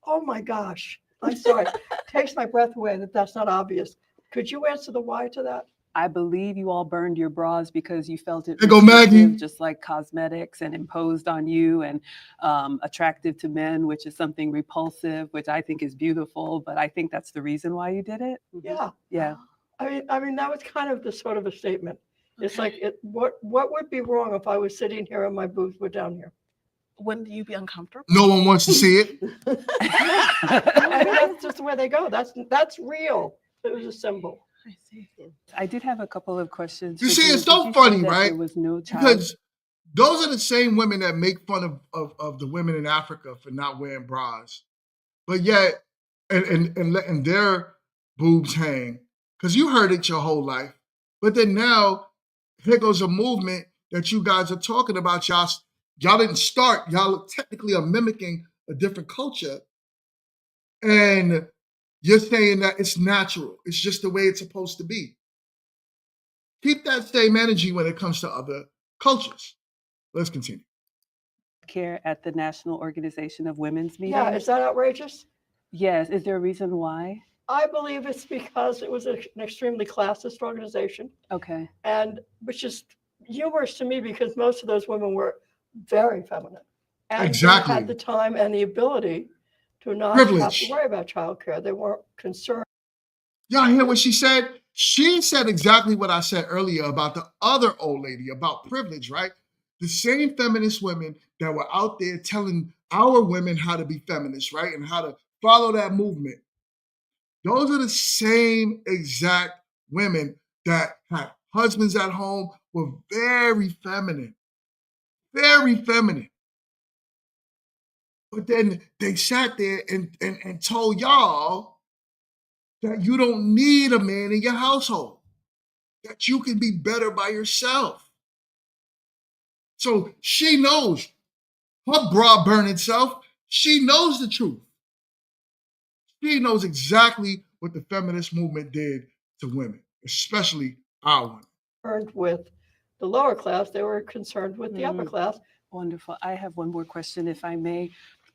Oh my gosh. I'm sorry. Takes my breath away that that's not obvious. Could you answer the why to that?
I believe you all burned your bras because you felt it just like cosmetics and imposed on you and attractive to men, which is something repulsive, which I think is beautiful. But I think that's the reason why you did it.
Yeah.
Yeah.
I mean, that was kind of the sort of a statement. It's like, what would be wrong if I was sitting here and my boobs were down here?
Wouldn't you be uncomfortable?
No one wants to see it.
I mean, that's just where they go. That's real. It was a symbol.
I see.
I did have a couple of questions.
You see, it's so funny, right?
There was no child.
Because those are the same women that make fun of the women in Africa for not wearing bras, but yet and letting their boobs hang. Because you heard it your whole life, but then now here goes a movement that you guys are talking about. Y'all didn't start. Y'all technically are mimicking a different culture, and you're saying that it's natural. It's just the way it's supposed to be. Keep that same energy when it comes to other cultures. Let's continue.
Care at the National Organization of Women's meeting.
Yeah, is that outrageous?
Yes. Is there a reason why?
I believe it's because it was an extremely classist organization.
Okay.
And which is humorous to me because most of those women were very feminine. And
exactly.
They had the time and the ability to not have to worry about childcare. They weren't concerned.
Y'all hear what she said? She said exactly what I said earlier about the other old lady, about privilege, right? The same feminist women that were out there telling our women how to be feminists, right? And how to follow that movement. Those are the same exact women that had husbands at home, were very feminine. Very feminine. But then they sat there and told y'all that you don't need a man in your household, that you can be better by yourself. So she knows her bra burned itself. She knows the truth. She knows exactly what the feminist movement did to women, especially our women.
With the lower class, they were concerned with the upper class.
Wonderful. I have one more question, if I may.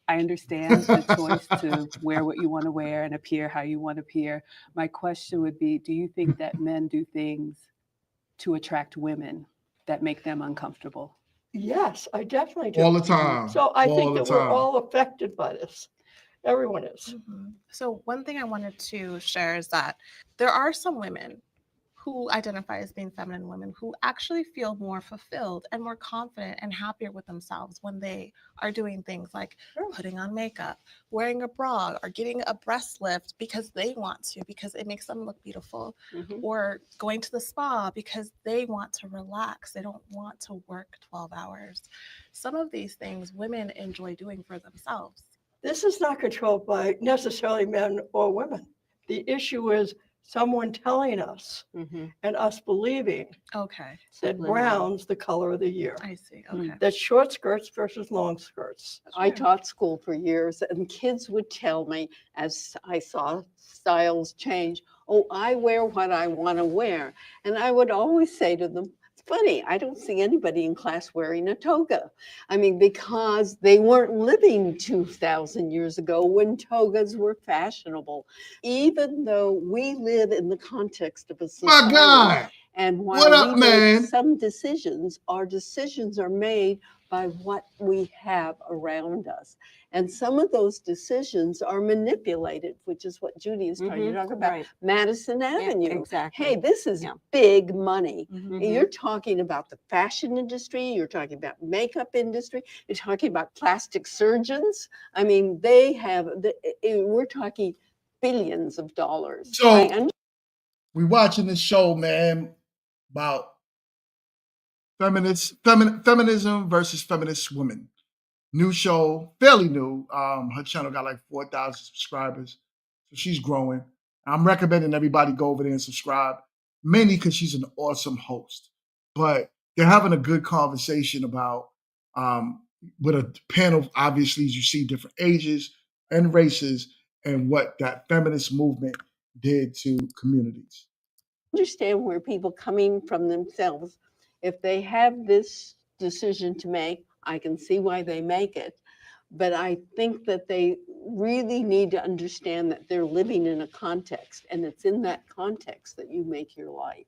I understand the choice to wear what you want to wear and appear how you want to appear. My question would be, do you think that men do things to attract women that make them uncomfortable?
Yes, I definitely do.
All the time.
So I
All
think
the
that we're
time.
all affected by this. Everyone is.
So one thing I wanted to share is that there are some women who identify as being feminine women who actually feel more fulfilled and more confident and happier with themselves when they are doing things like putting on makeup, wearing a bra, or getting a breast lift because they want to, because it makes them look beautiful, or going to the spa because they want to relax. They don't want to work 12 hours. Some of these things women enjoy doing for themselves.
This is not controlled by necessarily men or women. The issue is someone telling us and us believing that brown's the color of the year.
I see. Okay.
That short skirts versus long skirts.
I taught school for years, and kids would tell me as I saw styles change, oh, I wear what I want to wear. And I would always say to them, it's funny, I don't see anybody in class wearing a toga. I mean, because they weren't living 2,000 years ago when togas were fashionable. Even though we live in the context of a society.
My God.
And
What
while
up,
we
man?
make some decisions, our decisions are made by what we have around us. And some of those decisions are manipulated, which is what Judy is trying to talk about.
Right.
Madison Avenue.
exactly.
Hey, this is big money. And you're talking about the fashion industry, you're talking about makeup industry, you're talking about plastic surgeons. I mean, they have, we're talking billions of dollars.
So we watching this show, man, about feminism versus feminist women. New show, fairly new. Her channel got like 4,000 subscribers, so she's growing. I'm recommending everybody go over there and subscribe, mainly because she's an awesome host. But they're having a good conversation about with a panel. Obviously, as you see, different ages and races, and what that feminist movement did to communities.
Understand where people coming from themselves, if they have this decision to make, I can see why they make it. But I think that they really need to understand that they're living in a context, and it's in that context that you make your life.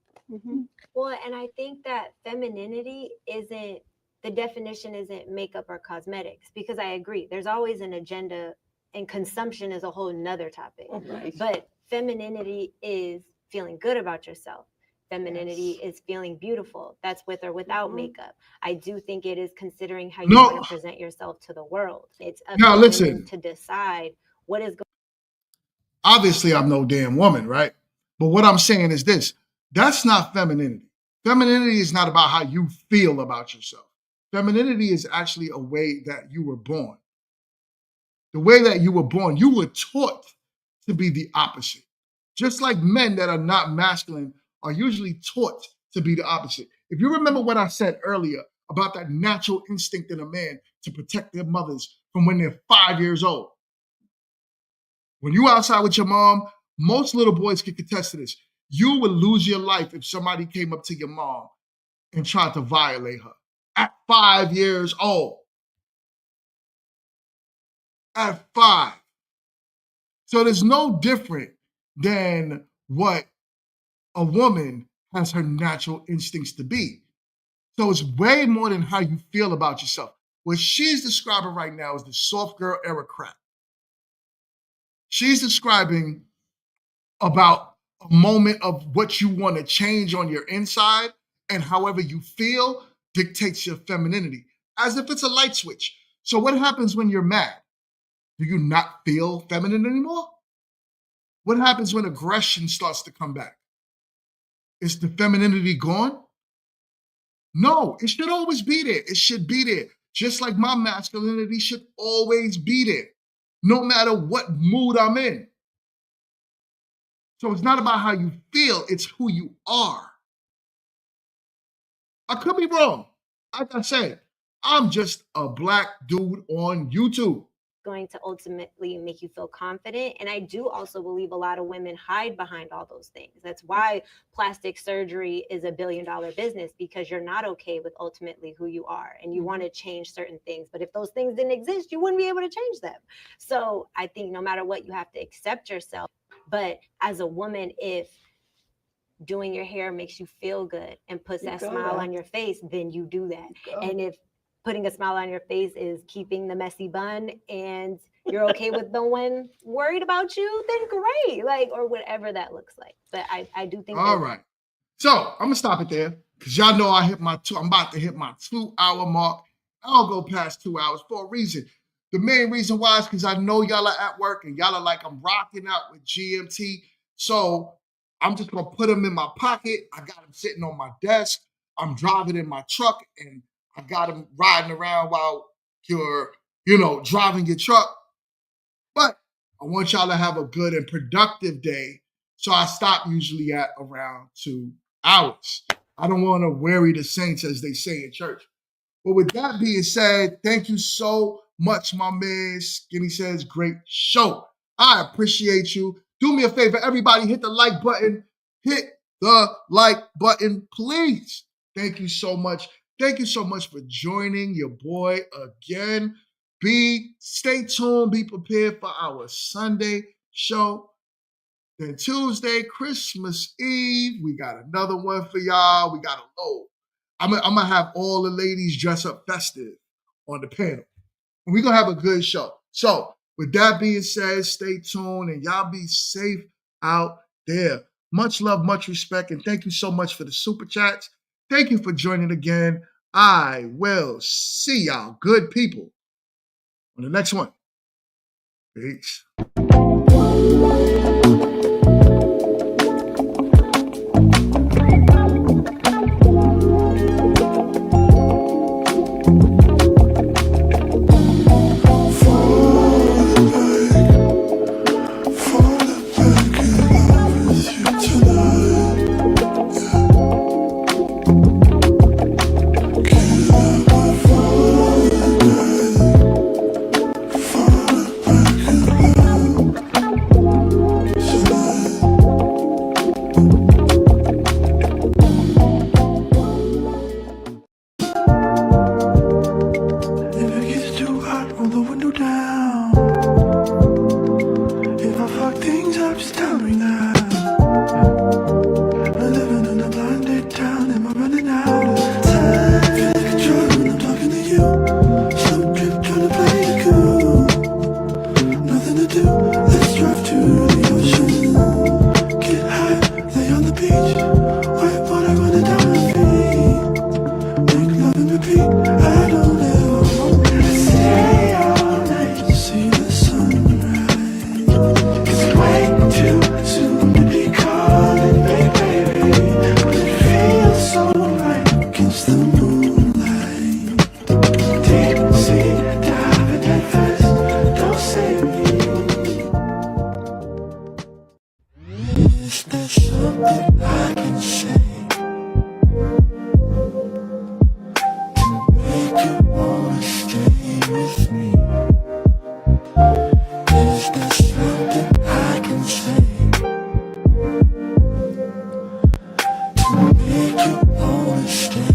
Well, and I think that femininity isn't, the definition isn't makeup or cosmetics, because I agree, there's always an agenda, and consumption is a whole nother topic.
Right.
But femininity is feeling good about yourself. Femininity is feeling beautiful. That's with or without makeup. I do think it is considering how you want to present yourself to the world. It's up to women to decide what is going.
Obviously, I'm no damn woman, right? But what I'm saying is this: that's not femininity. Femininity is not about how you feel about yourself. Femininity is actually a way that you were born. The way that you were born, you were taught to be the opposite. Just like men that are not masculine are usually taught to be the opposite. If you remember what I said earlier about that natural instinct in a man to protect their mothers from when they're 5 years old. When you outside with your mom, most little boys can contest to this. You would lose your life if somebody came up to your mom and tried to violate her at 5 years old. At 5. So there's no different than what a woman has her natural instincts to be. So it's way more than how you feel about yourself. What she's describing right now is the soft girl era crap. She's describing about a moment of what you want to change on your inside, and however you feel dictates your femininity, as if it's a light switch. So what happens when you're mad? Do you not feel feminine anymore? What happens when aggression starts to come back? Is the femininity gone? No, it should always be there. It should be there. Just like my masculinity should always be there, no matter what mood I'm in. So it's not about how you feel, it's who you are. I could be wrong. Like I said, I'm just a black dude on YouTube.
going to ultimately make you feel confident. And I do also believe a lot of women hide behind all those things. That's why plastic surgery is a $1 billion business, because you're not okay with ultimately who you are and you want to change certain things. But if those things didn't exist, you wouldn't be able to change them. So I think no matter what, you have to accept yourself. But as a woman, if doing your hair makes you feel good and puts that smile on your face, then you do that. And if putting a smile on your face is keeping the messy bun and you're okay with no one worried about you, then great. Like, or whatever that looks like. But I do think
all right. So I'm gonna stop it there because y'all know I'm about to hit my 2-hour mark. I'll go past 2 hours for a reason. The main reason why is because I know y'all are at work and y'all are like, I'm rocking out with GMT. So I'm just gonna put them in my pocket. I got them sitting on my desk. I'm driving in my truck and I got them riding around while you're, driving your truck. But I want y'all to have a good and productive day. So I stop usually at around 2 hours. I don't want to weary the saints, as they say in church. But with that being said, thank you so much, my man. Skinny says, great show. I appreciate you. Do me a favor, everybody, hit the like button. Hit the like button, please. Thank you so much. Thank you so much for joining your boy again. Stay tuned, be prepared for our Sunday show. Then Tuesday, Christmas Eve, we got another one for y'all. We got a load. I'm gonna have all the ladies dress up festive on the panel. And we're gonna have a good show. So with that being said, stay tuned and y'all be safe out there. Much love, much respect, and thank you so much for the super chats. Thank you for joining again. I will see y'all, good people, on the next one. Peace. Make you wanna stay.